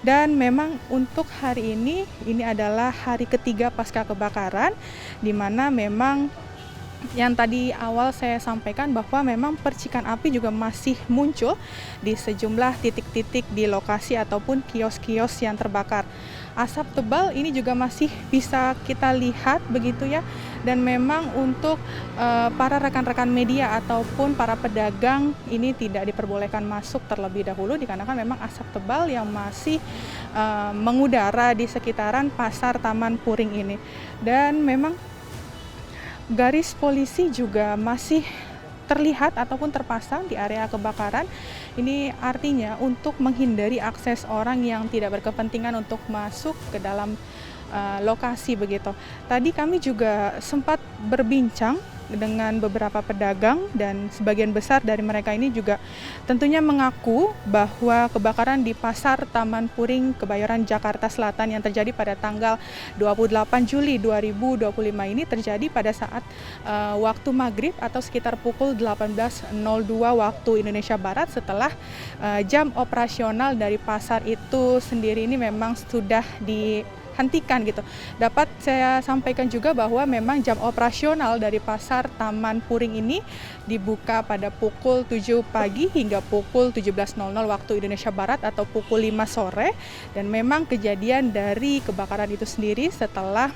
Dan memang untuk hari ini adalah hari ketiga pasca kebakaran, di mana memang yang tadi awal saya sampaikan bahwa memang percikan api juga masih muncul di sejumlah titik-titik di lokasi ataupun kios-kios yang terbakar. Asap tebal ini juga masih bisa kita lihat begitu ya, dan memang untuk para rekan-rekan media ataupun para pedagang ini tidak diperbolehkan masuk terlebih dahulu dikarenakan memang asap tebal yang masih mengudara di sekitaran Pasar Taman Puring ini. Dan memang garis polisi juga masih terlihat ataupun terpasang di area kebakaran. Ini artinya untuk menghindari akses orang yang tidak berkepentingan untuk masuk ke dalam lokasi begitu. Tadi kami juga sempat berbincang dengan beberapa pedagang dan sebagian besar dari mereka ini juga tentunya mengaku bahwa kebakaran di Pasar Taman Puring Kebayoran Jakarta Selatan yang terjadi pada tanggal 28 Juli 2025 ini terjadi pada saat waktu maghrib atau sekitar pukul 18.02 waktu Indonesia Barat, setelah jam operasional dari pasar itu sendiri ini memang sudah dihentikan gitu. Dapat saya sampaikan juga bahwa memang jam operasional dari Pasar Taman Puring ini dibuka pada pukul 7 pagi hingga pukul 17.00 waktu Indonesia Barat atau pukul 5 sore, dan memang kejadian dari kebakaran itu sendiri setelah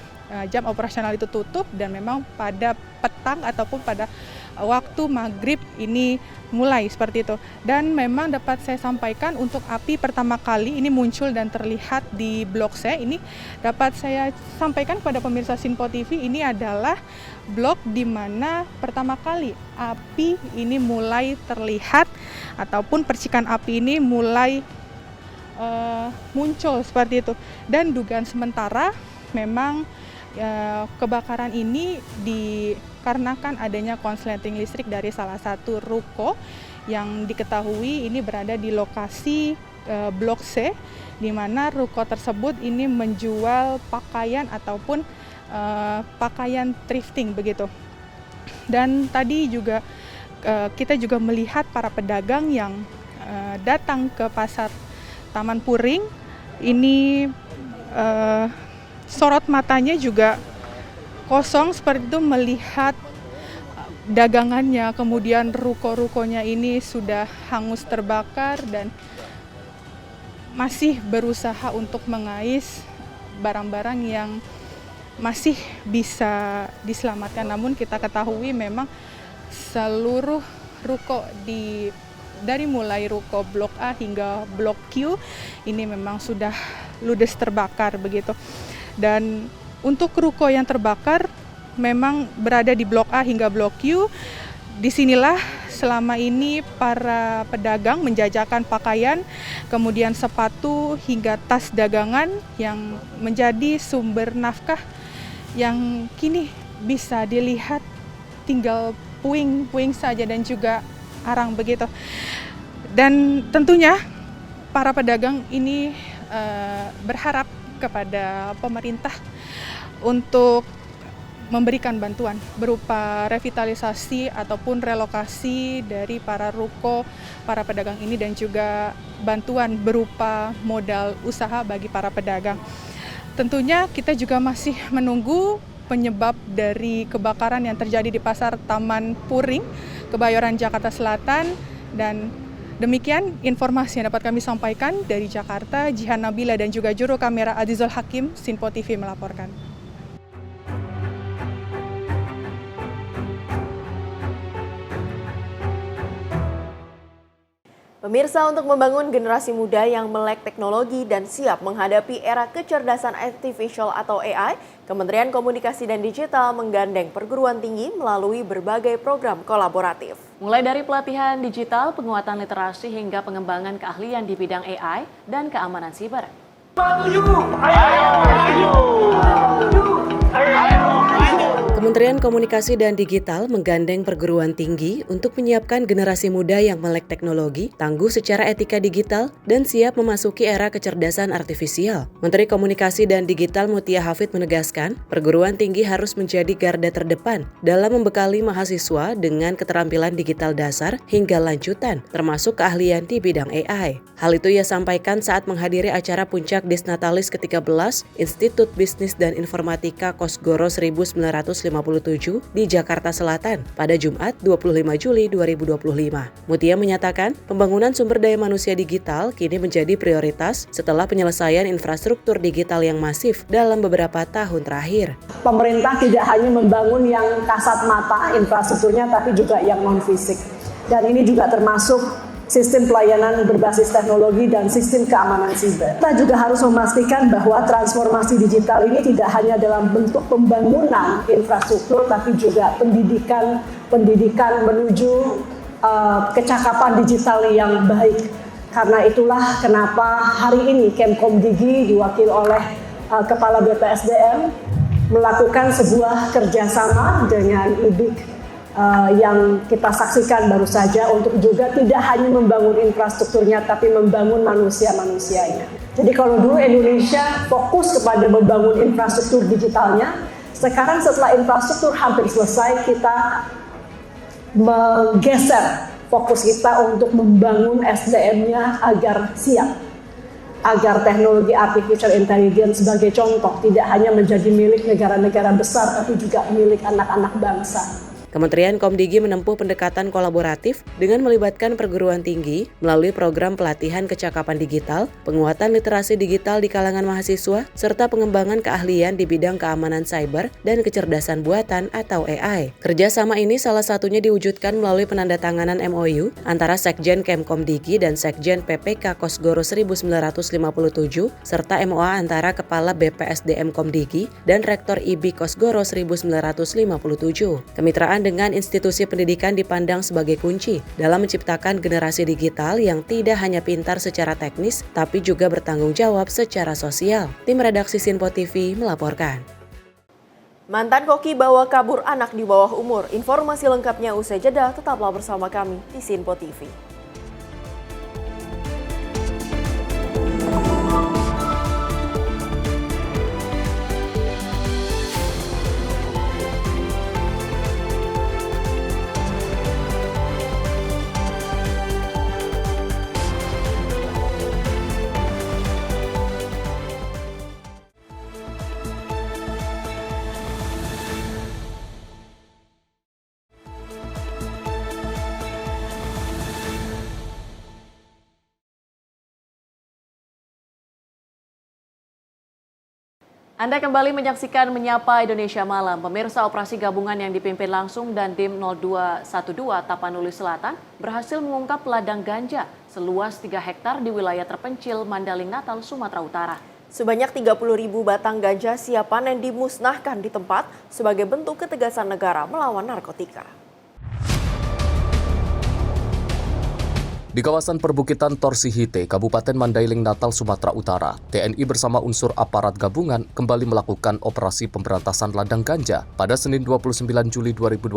jam operasional itu tutup dan memang pada petang ataupun pada waktu maghrib ini mulai seperti itu. Dan memang dapat saya sampaikan untuk api pertama kali ini muncul dan terlihat di Blok C. Ini dapat saya sampaikan kepada pemirsa Sinpo TV, ini adalah blok di mana pertama kali api ini mulai terlihat ataupun percikan api ini mulai muncul seperti itu. Dan dugaan sementara memang kebakaran ini dikarenakan adanya konsleting listrik dari salah satu ruko yang diketahui ini berada di lokasi Blok C, di mana ruko tersebut ini menjual pakaian ataupun pakaian thrifting begitu. Dan tadi juga kita juga melihat para pedagang yang datang ke Pasar Taman Puring ini sorot matanya juga kosong seperti itu melihat dagangannya, kemudian ruko-rukonya ini sudah hangus terbakar dan masih berusaha untuk mengais barang-barang yang masih bisa diselamatkan. Namun kita ketahui memang seluruh ruko dari mulai ruko Blok A hingga Blok Q ini memang sudah ludes terbakar begitu. Dan untuk ruko yang terbakar memang berada di Blok A hingga Blok Q. Disinilah selama ini para pedagang menjajakan pakaian, kemudian sepatu hingga tas dagangan yang menjadi sumber nafkah yang kini bisa dilihat tinggal puing-puing saja dan juga arang begitu. Dan tentunya para pedagang ini berharap kepada pemerintah untuk memberikan bantuan berupa revitalisasi ataupun relokasi dari para ruko, para pedagang ini, dan juga bantuan berupa modal usaha bagi para pedagang. Tentunya kita juga masih menunggu penyebab dari kebakaran yang terjadi di Pasar Taman Puring, Kebayoran Jakarta Selatan. Dan demikian informasi yang dapat kami sampaikan dari Jakarta. Jihan Nabila dan juga juru kamera Azizul Hakim, Sinpo TV melaporkan. Pemirsa, untuk membangun generasi muda yang melek teknologi dan siap menghadapi era kecerdasan artificial atau AI, Kementerian Komunikasi dan Digital menggandeng perguruan tinggi melalui berbagai program kolaboratif. Mulai dari pelatihan digital, penguatan literasi hingga pengembangan keahlian di bidang AI dan keamanan siber. Kementerian Komunikasi dan Digital menggandeng perguruan tinggi untuk menyiapkan generasi muda yang melek teknologi, tangguh secara etika digital, dan siap memasuki era kecerdasan artifisial. Menteri Komunikasi dan Digital Mutia Hafid menegaskan, perguruan tinggi harus menjadi garda terdepan dalam membekali mahasiswa dengan keterampilan digital dasar hingga lanjutan, termasuk keahlian di bidang AI. Hal itu ia sampaikan saat menghadiri acara puncak Disnatalis ke-13 Institut Bisnis dan Informatika Kosgoro 1950 di Jakarta Selatan pada Jumat 25 Juli 2025. Mutia menyatakan pembangunan sumber daya manusia digital kini menjadi prioritas setelah penyelesaian infrastruktur digital yang masif dalam beberapa tahun terakhir. Pemerintah tidak hanya membangun yang kasat mata infrastrukturnya, tapi juga yang non-fisik. Dan ini juga termasuk sistem pelayanan berbasis teknologi dan sistem keamanan siber. Kita juga harus memastikan bahwa transformasi digital ini tidak hanya dalam bentuk pembangunan infrastruktur, tapi juga pendidikan menuju kecakapan digital yang baik. Karena itulah kenapa hari ini Kemkomdigi diwakili oleh Kepala BPSDM melakukan sebuah kerjasama dengan IBIK yang kita saksikan baru saja untuk juga tidak hanya membangun infrastrukturnya tapi membangun manusia-manusianya. Jadi kalau dulu Indonesia fokus kepada membangun infrastruktur digitalnya, sekarang setelah infrastruktur hampir selesai kita menggeser fokus kita untuk membangun SDM-nya agar siap, agar teknologi artificial intelligence sebagai contoh tidak hanya menjadi milik negara-negara besar tapi juga milik anak-anak bangsa. Kementerian Komdigi menempuh pendekatan kolaboratif dengan melibatkan perguruan tinggi melalui program pelatihan kecakapan digital, penguatan literasi digital di kalangan mahasiswa, serta pengembangan keahlian di bidang keamanan cyber dan kecerdasan buatan atau AI. Kerjasama ini salah satunya diwujudkan melalui penandatanganan MOU antara Sekjen Kemkomdigi dan Sekjen PPK Kosgoro 1957, serta MOA antara Kepala BPSDM Komdigi dan Rektor IBI Kosgoro 1957. Kemitraan dengan institusi pendidikan dipandang sebagai kunci dalam menciptakan generasi digital yang tidak hanya pintar secara teknis, tapi juga bertanggung jawab secara sosial. Tim redaksi Sinpo TV melaporkan. Mantan koki bawa kabur anak di bawah umur. Informasi lengkapnya usai jeda, tetaplah bersama kami di Sinpo TV. Anda kembali menyaksikan Menyapa Indonesia Malam. Pemirsa, operasi gabungan yang dipimpin langsung Dandim 0212 Tapanuli Selatan berhasil mengungkap ladang ganja seluas 3 hektar di wilayah terpencil Mandaling Natal, Sumatera Utara. Sebanyak 30.000 batang ganja siap panen dimusnahkan di tempat sebagai bentuk ketegasan negara melawan narkotika. Di kawasan perbukitan Torsihite, Kabupaten Mandailing Natal, Sumatera Utara, TNI bersama unsur aparat gabungan kembali melakukan operasi pemberantasan ladang ganja pada Senin 29 Juli 2025.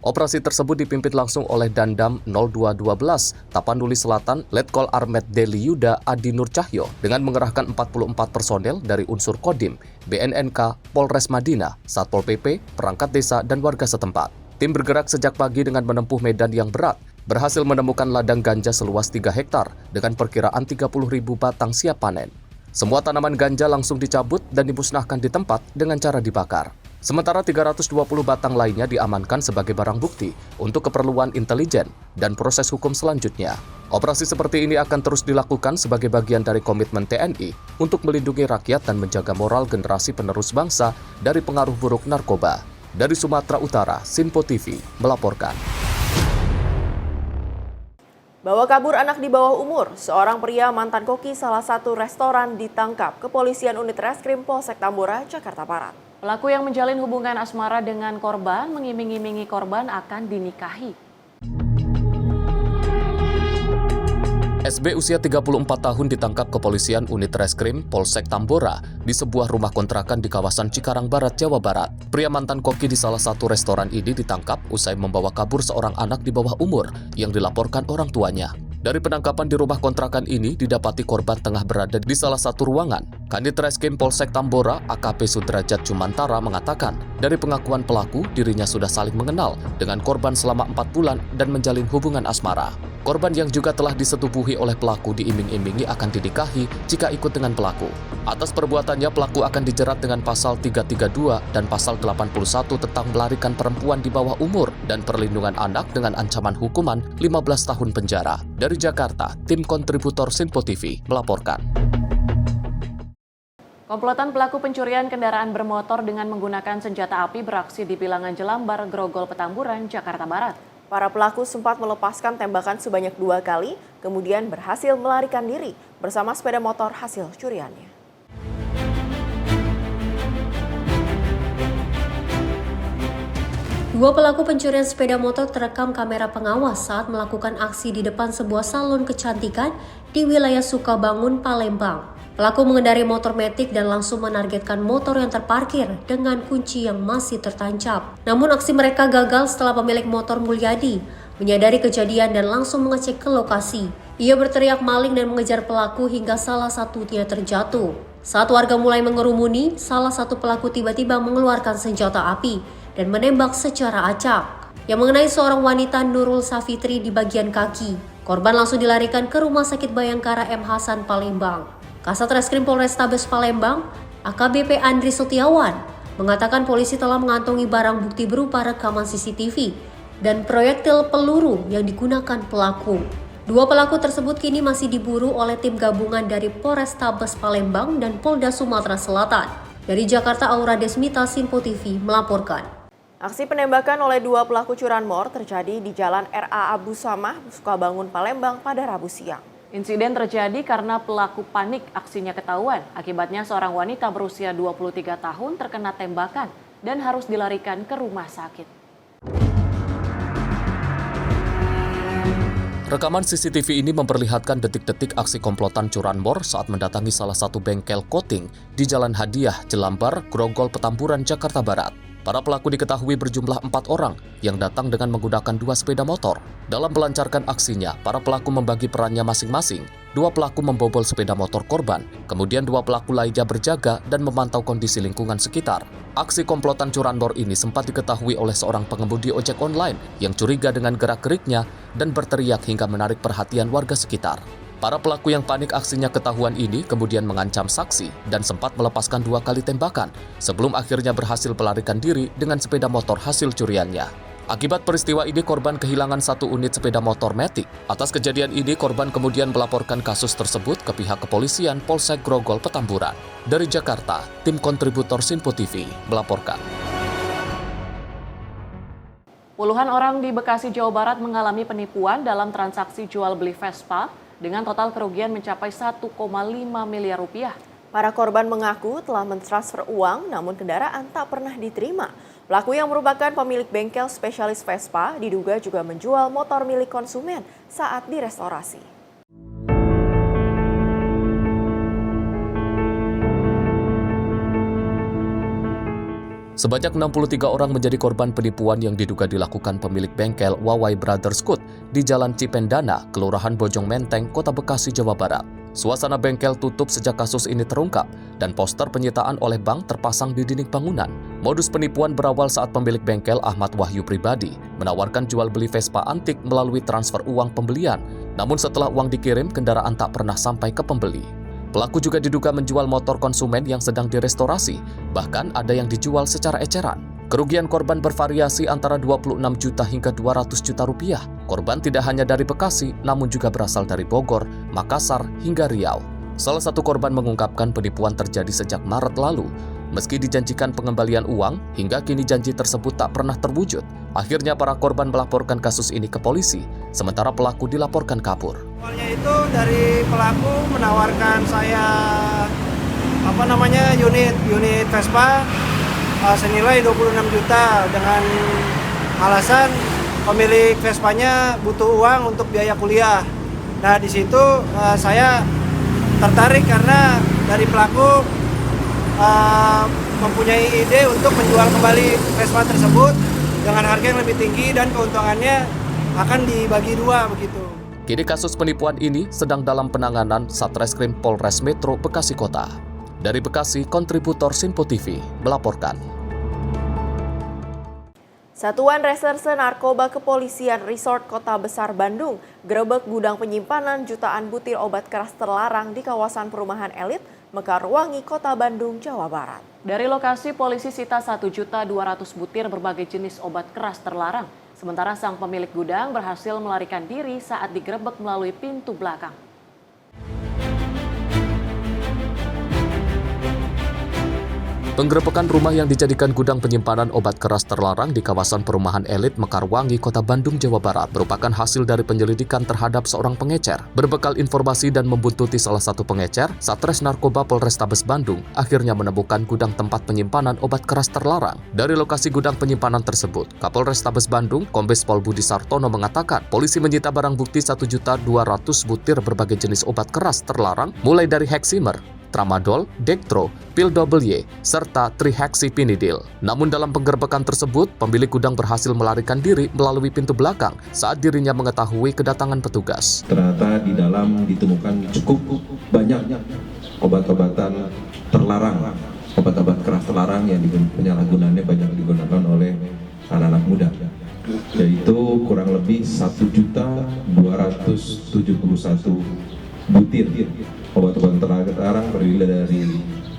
Operasi tersebut dipimpin langsung oleh Dandam 0212 Tapanuli Selatan Letkol Armet Deli Yuda Adi Nur Cahyo dengan mengerahkan 44 personel dari unsur Kodim, BNNK, Polres Madinah, Satpol PP, perangkat desa, dan warga setempat. Tim bergerak sejak pagi dengan menempuh medan yang berat, berhasil menemukan ladang ganja seluas 3 hektar dengan perkiraan 30.000 batang siap panen. Semua tanaman ganja langsung dicabut dan dimusnahkan di tempat dengan cara dibakar. Sementara 320 batang lainnya diamankan sebagai barang bukti untuk keperluan intelijen dan proses hukum selanjutnya. Operasi seperti ini akan terus dilakukan sebagai bagian dari komitmen TNI untuk melindungi rakyat dan menjaga moral generasi penerus bangsa dari pengaruh buruk narkoba. Dari Sumatera Utara, Sinpo TV melaporkan. Bawa kabur anak di bawah umur, seorang pria mantan koki salah satu restoran ditangkap Kepolisian Unit Reskrim Polsek Tambora, Jakarta Barat. Pelaku yang menjalin hubungan asmara dengan korban mengiming-imingi korban akan dinikahi. SB usia 34 tahun ditangkap Kepolisian Unit Reskrim Polsek Tambora di sebuah rumah kontrakan di kawasan Cikarang Barat, Jawa Barat. Pria mantan koki di salah satu restoran ini ditangkap usai membawa kabur seorang anak di bawah umur yang dilaporkan orang tuanya. Dari penangkapan di rumah kontrakan ini didapati korban tengah berada di salah satu ruangan. Kanit Reskrim Polsek Tambora AKP Sudrajat Jumantara mengatakan, dari pengakuan pelaku dirinya sudah saling mengenal dengan korban selama 4 bulan dan menjalin hubungan asmara. Korban yang juga telah disetubuhi oleh pelaku diiming-imingi akan dinikahi jika ikut dengan pelaku. Atas perbuatannya, pelaku akan dijerat dengan pasal 332 dan pasal 81 tentang melarikan perempuan di bawah umur dan perlindungan anak dengan ancaman hukuman 15 tahun penjara. Dari Jakarta, tim kontributor Sinpo TV melaporkan. Komplotan pelaku pencurian kendaraan bermotor dengan menggunakan senjata api beraksi di Bilangan Jelambar, Grogol, Petamburan, Jakarta Barat. Para pelaku sempat melepaskan tembakan sebanyak 2 kali, kemudian berhasil melarikan diri bersama sepeda motor hasil curiannya. Dua pelaku pencurian sepeda motor terekam kamera pengawas saat melakukan aksi di depan sebuah salon kecantikan di wilayah Sukabangun, Palembang. Pelaku mengendarai motor metik dan langsung menargetkan motor yang terparkir dengan kunci yang masih tertancap. Namun aksi mereka gagal setelah pemilik motor Mulyadi menyadari kejadian dan langsung mengecek ke lokasi. Ia berteriak maling dan mengejar pelaku hingga salah satunya terjatuh. Saat warga mulai mengerumuni, salah satu pelaku tiba-tiba mengeluarkan senjata api dan menembak secara acak yang mengenai seorang wanita Nurul Safitri di bagian kaki. Korban langsung dilarikan ke Rumah Sakit Bayangkara M. Hasan, Palembang. Kasat Reskrim Polrestabes Palembang, AKBP Andri Setiawan, mengatakan polisi telah mengantongi barang bukti berupa rekaman CCTV dan proyektil peluru yang digunakan pelaku. Dua pelaku tersebut kini masih diburu oleh tim gabungan dari Polrestabes Palembang dan Polda Sumatera Selatan. Dari Jakarta, Aura Desmita, Sinpo TV melaporkan. Aksi penembakan oleh 2 pelaku curanmor terjadi di Jalan RA Abu Samah, Sukabangun, Palembang pada Rabu siang. Insiden terjadi karena pelaku panik aksinya ketahuan. Akibatnya seorang wanita berusia 23 tahun terkena tembakan dan harus dilarikan ke rumah sakit. Rekaman CCTV ini memperlihatkan detik-detik aksi komplotan curanmor saat mendatangi salah satu bengkel coating di Jalan Hadiah, Jelambar, Grogol, Petamburan, Jakarta Barat. Para pelaku diketahui berjumlah 4 orang yang datang dengan menggunakan 2 sepeda motor. Dalam melancarkan aksinya, para pelaku membagi perannya masing-masing. 2 pelaku membobol sepeda motor korban, kemudian 2 pelaku lainnya berjaga dan memantau kondisi lingkungan sekitar. Aksi komplotan curanmor ini sempat diketahui oleh seorang pengemudi ojek online yang curiga dengan gerak-geriknya dan berteriak hingga menarik perhatian warga sekitar. Para pelaku yang panik aksinya ketahuan ini kemudian mengancam saksi dan sempat melepaskan 2 kali tembakan sebelum akhirnya berhasil melarikan diri dengan sepeda motor hasil curiannya. Akibat peristiwa ini korban kehilangan 1 unit sepeda motor Matic. Atas kejadian ini korban kemudian melaporkan kasus tersebut ke pihak kepolisian Polsek Grogol, Petamburan. Dari Jakarta, tim kontributor Sinpo TV melaporkan. Puluhan orang di Bekasi, Jawa Barat mengalami penipuan dalam transaksi jual beli Vespa dengan total kerugian mencapai 1,5 miliar rupiah. Para korban mengaku telah mentransfer uang namun kendaraan tak pernah diterima. Pelaku yang merupakan pemilik bengkel spesialis Vespa diduga juga menjual motor milik konsumen saat direstorasi. Sebanyak 63 orang menjadi korban penipuan yang diduga dilakukan pemilik bengkel Wawai Brothers Scoot di Jalan Cipendana, Kelurahan Bojong Menteng, Kota Bekasi, Jawa Barat. Suasana bengkel tutup sejak kasus ini terungkap dan poster penyitaan oleh bank terpasang di dinding bangunan. Modus penipuan berawal saat pemilik bengkel Ahmad Wahyu pribadi menawarkan jual beli Vespa antik melalui transfer uang pembelian. Namun setelah uang dikirim, kendaraan tak pernah sampai ke pembeli. Pelaku juga diduga menjual motor konsumen yang sedang direstorasi, bahkan ada yang dijual secara eceran. Kerugian korban bervariasi antara 26 juta hingga 200 juta rupiah. Korban tidak hanya dari Bekasi, namun juga berasal dari Bogor, Makassar, hingga Riau. Salah satu korban mengungkapkan penipuan terjadi sejak Maret lalu. Meski dijanjikan pengembalian uang, hingga kini janji tersebut tak pernah terwujud. Akhirnya para korban melaporkan kasus ini ke polisi, sementara pelaku dilaporkan kabur. Awalnya itu dari pelaku menawarkan saya unit Vespa senilai 26 juta dengan alasan pemilik Vespanya butuh uang untuk biaya kuliah. Nah, di situ saya tertarik karena dari pelaku mempunyai ide untuk menjual kembali Vespa tersebut dengan harga yang lebih tinggi dan keuntungannya akan dibagi 2 begitu. Kini kasus penipuan ini sedang dalam penanganan Satreskrim Polres Metro Bekasi Kota. Dari Bekasi, kontributor Sinpo TV melaporkan. Satuan Reserse Narkoba Kepolisian Resort Kota Besar Bandung gerebek gudang penyimpanan jutaan butir obat keras terlarang di kawasan perumahan elit Mekarwangi, Kota Bandung, Jawa Barat. Dari lokasi, polisi sita 1.200.000 butir berbagai jenis obat keras terlarang. Sementara sang pemilik gudang berhasil melarikan diri saat digerebek melalui pintu belakang. Penggerebekan rumah yang dijadikan gudang penyimpanan obat keras terlarang di kawasan perumahan elit Mekarwangi, Kota Bandung, Jawa Barat merupakan hasil dari penyelidikan terhadap seorang pengecer. Berbekal informasi dan membuntuti salah satu pengecer, Satres Narkoba Polrestabes Bandung akhirnya menemukan gudang tempat penyimpanan obat keras terlarang. Dari lokasi gudang penyimpanan tersebut, Kapolrestabes Bandung, Kombes Pol Budi Sartono mengatakan, polisi menyita barang bukti 1.200.000 butir berbagai jenis obat keras terlarang, mulai dari Heximer, Tramadol, Dextro, Pil Y, serta Trihexyphenidyl. Namun dalam penggerebekan tersebut, pemilik gudang berhasil melarikan diri melalui pintu belakang saat dirinya mengetahui kedatangan petugas. Ternyata di dalam ditemukan cukup banyak obat-obatan terlarang, obat-obat keras terlarang yang penyalahgunaannya banyak digunakan oleh anak-anak muda, yaitu kurang lebih 1.271 butir obat-obatan terlarang terdiri dari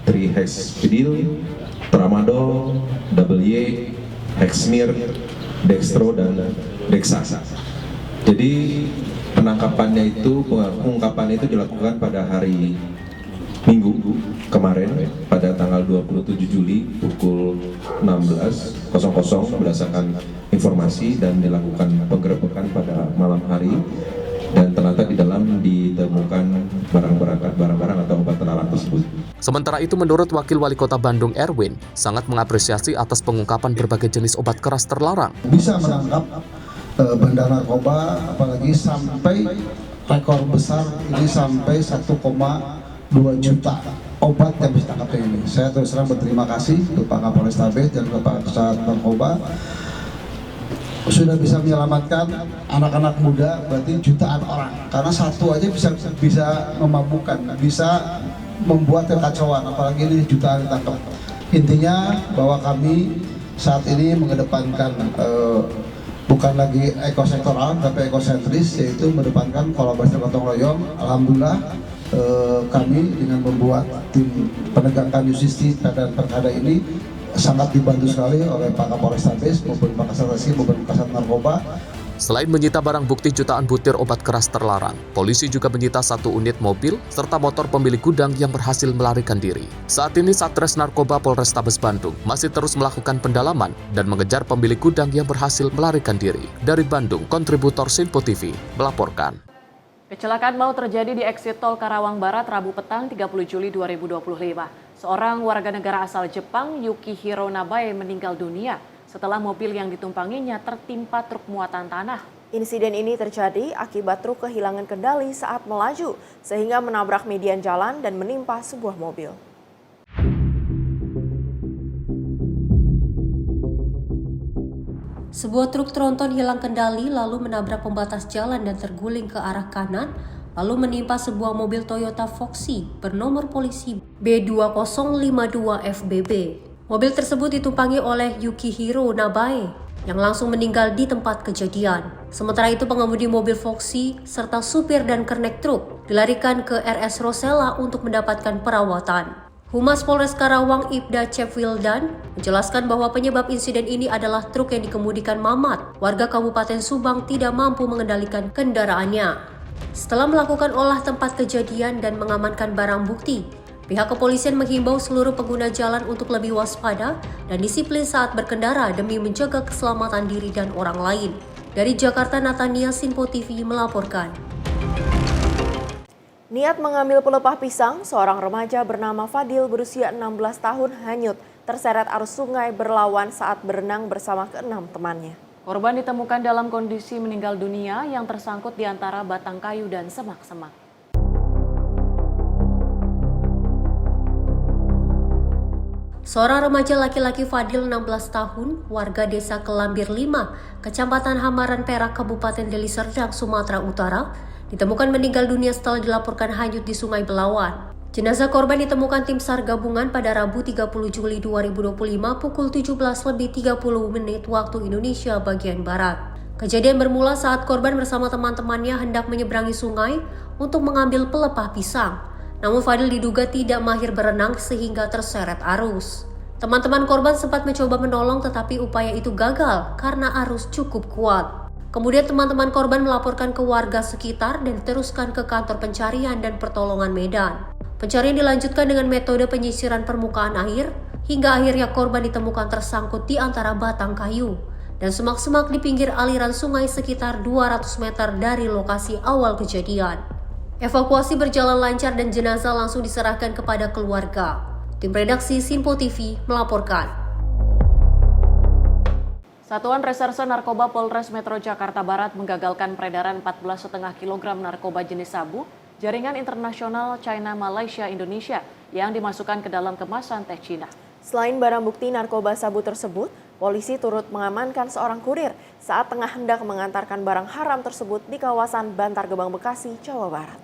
Trihexyphenidyl, Tramadol, Y, Heximer, Dextro, dan Dexa. Jadi pengungkapannya itu dilakukan pada hari Minggu kemarin pada tanggal 27 Juli pukul 16.00 berdasarkan informasi dan dilakukan penggerebekan pada malam hari. Dan ternyata di dalam ditemukan barang-barang atau obat terlarang tersebut. Sementara itu, menurut Wakil Wali Kota Bandung Erwin, sangat mengapresiasi atas pengungkapan berbagai jenis obat keras terlarang. Bisa menangkap bandar narkoba, apalagi sampai rekor besar ini sampai 1,2 juta obat yang bisa ditangkap ini. Saya terus terang berterima kasih kepada Kapolrestabes dan kepada Kesat Narkoba. Sudah bisa menyelamatkan anak-anak muda, berarti jutaan orang. Karena satu aja bisa memabukkan, bisa membuat kekacauan, apalagi ini jutaan ditangkap. Intinya bahwa kami saat ini mengedepankan bukan lagi ekosektoral, tapi ekosentris, yaitu mengedepankan kolaborasi gotong royong. Alhamdulillah kami dengan membuat tim penegakan justisi dan perkara ini sangat dibantu sekali oleh Pak Kapolrestabes maupun Pak Kasat maupun Kasat Narkoba. Selain menyita barang bukti jutaan butir obat keras terlarang, polisi juga menyita 1 unit mobil serta motor pemilik gudang yang berhasil melarikan diri. Saat ini Satres Narkoba Polrestabes Bandung masih terus melakukan pendalaman dan mengejar pemilik gudang yang berhasil melarikan diri. Dari Bandung, kontributor Sinpo TV melaporkan. Kecelakaan maut terjadi di eksit tol Karawang Barat Rabu petang 30 Juli 2025. Seorang warga negara asal Jepang, Yukihiro Nabae, meninggal dunia setelah mobil yang ditumpanginya tertimpa truk muatan tanah. Insiden ini terjadi akibat truk kehilangan kendali saat melaju sehingga menabrak median jalan dan menimpa sebuah mobil. Sebuah truk tronton hilang kendali lalu menabrak pembatas jalan dan terguling ke arah kanan, lalu menimpa sebuah mobil Toyota Foxy bernomor polisi B2052FBB. Mobil tersebut ditumpangi oleh Yukihiro Nabae yang langsung meninggal di tempat kejadian. Sementara itu pengemudi mobil Foxy serta supir dan kernet truk dilarikan ke RS Rosella untuk mendapatkan perawatan. Humas Polres Karawang Ibda Cepwildan menjelaskan bahwa penyebab insiden ini adalah truk yang dikemudikan Mamat, warga Kabupaten Subang tidak mampu mengendalikan kendaraannya. Setelah melakukan olah tempat kejadian dan mengamankan barang bukti, pihak kepolisian menghimbau seluruh pengguna jalan untuk lebih waspada dan disiplin saat berkendara demi menjaga keselamatan diri dan orang lain. Dari Jakarta, Natania, Sinpo TV melaporkan. Niat mengambil pelepah pisang, seorang remaja bernama Fadil berusia 16 tahun hanyut terseret arus sungai Berlawan saat berenang bersama ke-6 temannya. Korban ditemukan dalam kondisi meninggal dunia yang tersangkut di antara batang kayu dan semak-semak. Seorang remaja laki-laki Fadil 16 tahun, warga desa Kelambir 5, Kecamatan Hamaran Perak, Kabupaten Deli Serdang, Sumatera Utara, ditemukan meninggal dunia setelah dilaporkan hanyut di Sungai Belawan. Jenazah korban ditemukan tim SAR gabungan pada Rabu 30 Juli 2025 pukul 17.30 waktu Indonesia bagian Barat. Kejadian bermula saat korban bersama teman-temannya hendak menyeberangi sungai untuk mengambil pelepah pisang. Namun Fadil diduga tidak mahir berenang sehingga terseret arus. Teman-teman korban sempat mencoba menolong tetapi upaya itu gagal karena arus cukup kuat. Kemudian teman-teman korban melaporkan ke warga sekitar dan diteruskan ke kantor pencarian dan pertolongan Medan. Pencarian dilanjutkan dengan metode penyisiran permukaan air, hingga akhirnya korban ditemukan tersangkut di antara batang kayu dan semak-semak di pinggir aliran sungai sekitar 200 meter dari lokasi awal kejadian. Evakuasi berjalan lancar dan jenazah langsung diserahkan kepada keluarga. Tim redaksi Simpo TV melaporkan. Satuan Reserse Narkoba Polres Metro Jakarta Barat menggagalkan peredaran 14,5 kg narkoba jenis sabu jaringan internasional China Malaysia Indonesia yang dimasukkan ke dalam kemasan teh Cina. Selain barang bukti narkoba sabu tersebut, polisi turut mengamankan seorang kurir saat tengah hendak mengantarkan barang haram tersebut di kawasan Bantar Gebang, Bekasi, Jawa Barat.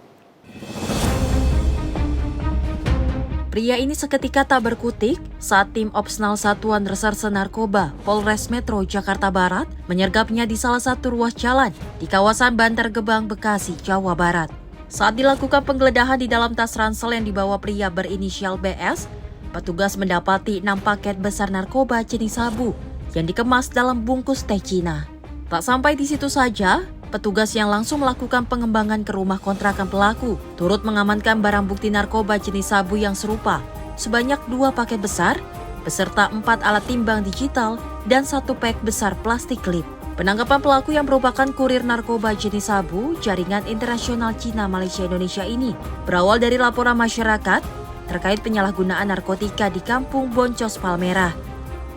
Pria ini seketika tak berkutik saat tim Opsnal Satuan Reserse Narkoba Polres Metro Jakarta Barat menyergapnya di salah satu ruas jalan di kawasan Bantar Gebang, Bekasi, Jawa Barat. Saat dilakukan penggeledahan di dalam tas ransel yang dibawa pria berinisial BS, petugas mendapati 6 paket besar narkoba jenis sabu yang dikemas dalam bungkus teh Cina. Tak sampai di situ saja, petugas yang langsung melakukan pengembangan ke rumah kontrakan pelaku turut mengamankan barang bukti narkoba jenis sabu yang serupa sebanyak 2 paket besar beserta 4 alat timbang digital dan 1 pek besar plastik klip. Penangkapan pelaku yang merupakan kurir narkoba jenis sabu jaringan internasional Cina Malaysia Indonesia ini berawal dari laporan masyarakat terkait penyalahgunaan narkotika di Kampung Boncos Palmerah.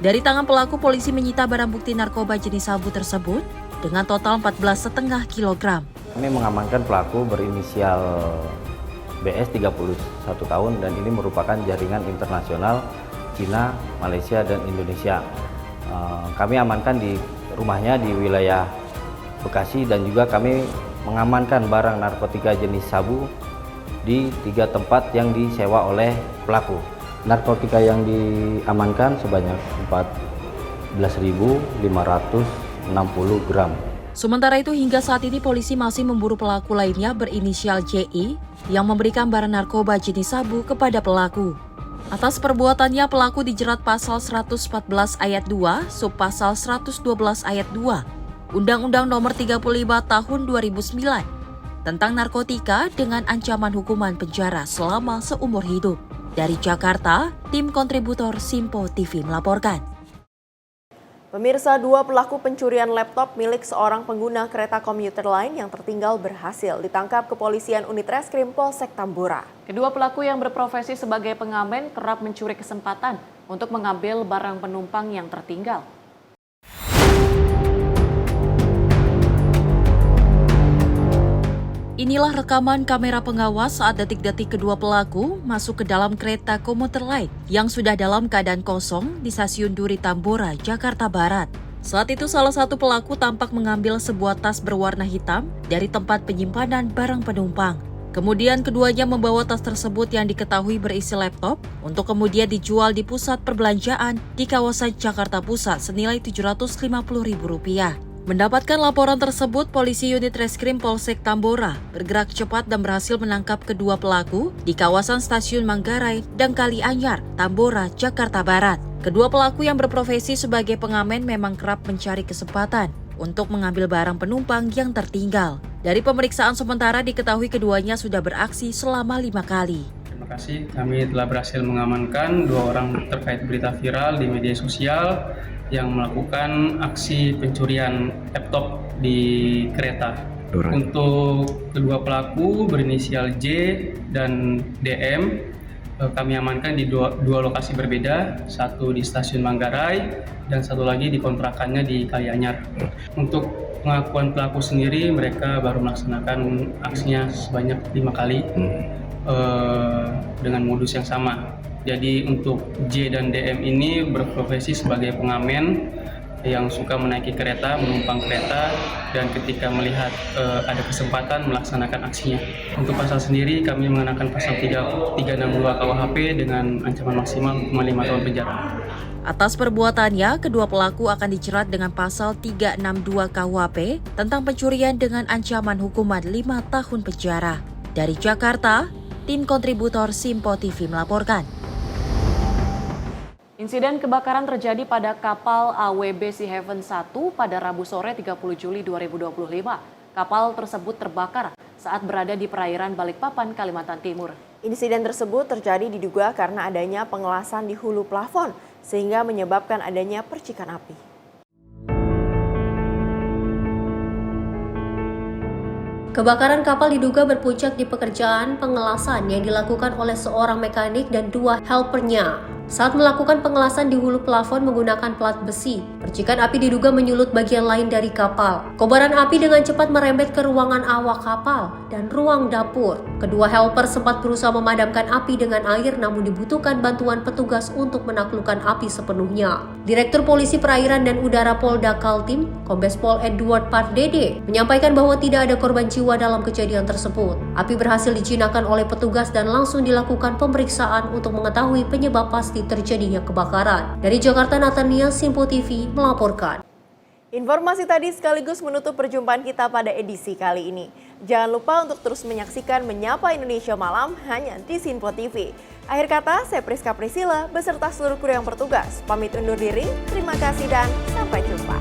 Dari tangan pelaku, polisi menyita barang bukti narkoba jenis sabu tersebut dengan total 14,5 kg. Kami mengamankan pelaku berinisial BS 31 tahun dan ini merupakan jaringan internasional Cina, Malaysia, dan Indonesia. Kami amankan di rumahnya di wilayah Bekasi dan juga kami mengamankan barang narkotika jenis sabu di 3 tempat yang disewa oleh pelaku. Narkotika yang diamankan sebanyak 14.560 gram. Sementara itu hingga saat ini polisi masih memburu pelaku lainnya berinisial JI yang memberikan barang narkoba jenis sabu kepada pelaku. Atas perbuatannya pelaku dijerat pasal 114 ayat 2, subpasal 112 ayat 2, Undang-Undang Nomor 35 Tahun 2009 tentang narkotika dengan ancaman hukuman penjara selama seumur hidup. Dari Jakarta, tim kontributor Simpo TV melaporkan. Pemirsa, 2 pelaku pencurian laptop milik seorang pengguna kereta komuter lain yang tertinggal berhasil ditangkap kepolisian unit reskrim Polsek Tambora. Kedua pelaku yang berprofesi sebagai pengamen kerap mencuri kesempatan untuk mengambil barang penumpang yang tertinggal. Inilah rekaman kamera pengawas saat detik-detik kedua pelaku masuk ke dalam kereta komuter lain yang sudah dalam keadaan kosong di stasiun Duri Tambora, Jakarta Barat. Saat itu salah satu pelaku tampak mengambil sebuah tas berwarna hitam dari tempat penyimpanan barang penumpang. Kemudian keduanya membawa tas tersebut yang diketahui berisi laptop untuk kemudian dijual di pusat perbelanjaan di kawasan Jakarta Pusat senilai Rp750.000. Mendapatkan laporan tersebut, polisi unit reskrim Polsek Tambora bergerak cepat dan berhasil menangkap kedua pelaku di kawasan Stasiun Manggarai dan Kali Anyar, Tambora, Jakarta Barat. Kedua pelaku yang berprofesi sebagai pengamen memang kerap mencari kesempatan untuk mengambil barang penumpang yang tertinggal. Dari pemeriksaan sementara diketahui keduanya sudah beraksi selama 5 kali. Terima kasih, kami telah berhasil mengamankan 2 orang terkait berita viral di media sosial yang melakukan aksi pencurian laptop di kereta. Untuk kedua pelaku berinisial J dan DM, kami amankan di dua lokasi berbeda, satu di Stasiun Manggarai dan satu lagi di kontrakannya di Kali Anyar. Untuk pengakuan pelaku sendiri, mereka baru melaksanakan aksinya sebanyak 5 kali dengan modus yang sama. Jadi untuk J dan DM ini berprofesi sebagai pengamen yang suka menaiki kereta, menumpang kereta, dan ketika melihat ada kesempatan melaksanakan aksinya. Untuk pasal sendiri kami mengenakan pasal 362 KUHP dengan ancaman maksimal hukuman 5 tahun penjara. Atas perbuatannya, kedua pelaku akan dijerat dengan pasal 362 KUHP tentang pencurian dengan ancaman hukuman 5 tahun penjara. Dari Jakarta, tim kontributor Simpo TV melaporkan. Insiden kebakaran terjadi pada kapal AWB Sea Haven 1 pada Rabu sore 30 Juli 2025. Kapal tersebut terbakar saat berada di perairan Balikpapan, Kalimantan Timur. Insiden tersebut terjadi diduga karena adanya pengelasan di hulu plafon, sehingga menyebabkan adanya percikan api. Kebakaran kapal diduga berpuncak di pekerjaan pengelasan yang dilakukan oleh seorang mekanik dan 2 helpernya. Saat melakukan pengelasan di hulu plafon menggunakan plat besi, percikan api diduga menyulut bagian lain dari kapal. Kobaran api dengan cepat merembet ke ruangan awak kapal dan ruang dapur. Kedua helper sempat berusaha memadamkan api dengan air, namun dibutuhkan bantuan petugas untuk menaklukkan api sepenuhnya. Direktur Polisi Perairan dan Udara Polda Kaltim, Kombes Pol Edward Pardede, menyampaikan bahwa tidak ada korban jiwa dalam kejadian tersebut. Api berhasil dijinakkan oleh petugas dan langsung dilakukan pemeriksaan untuk mengetahui penyebab pasti terjadinya kebakaran. Dari Jakarta, Natania, Simpo TV melaporkan. Informasi tadi sekaligus menutup perjumpaan kita pada edisi kali ini. Jangan lupa untuk terus menyaksikan Menyapa Indonesia Malam hanya di Simpo TV. Akhir kata, saya Priska Priscilla beserta seluruh kru yang bertugas. Pamit undur diri, terima kasih dan sampai jumpa.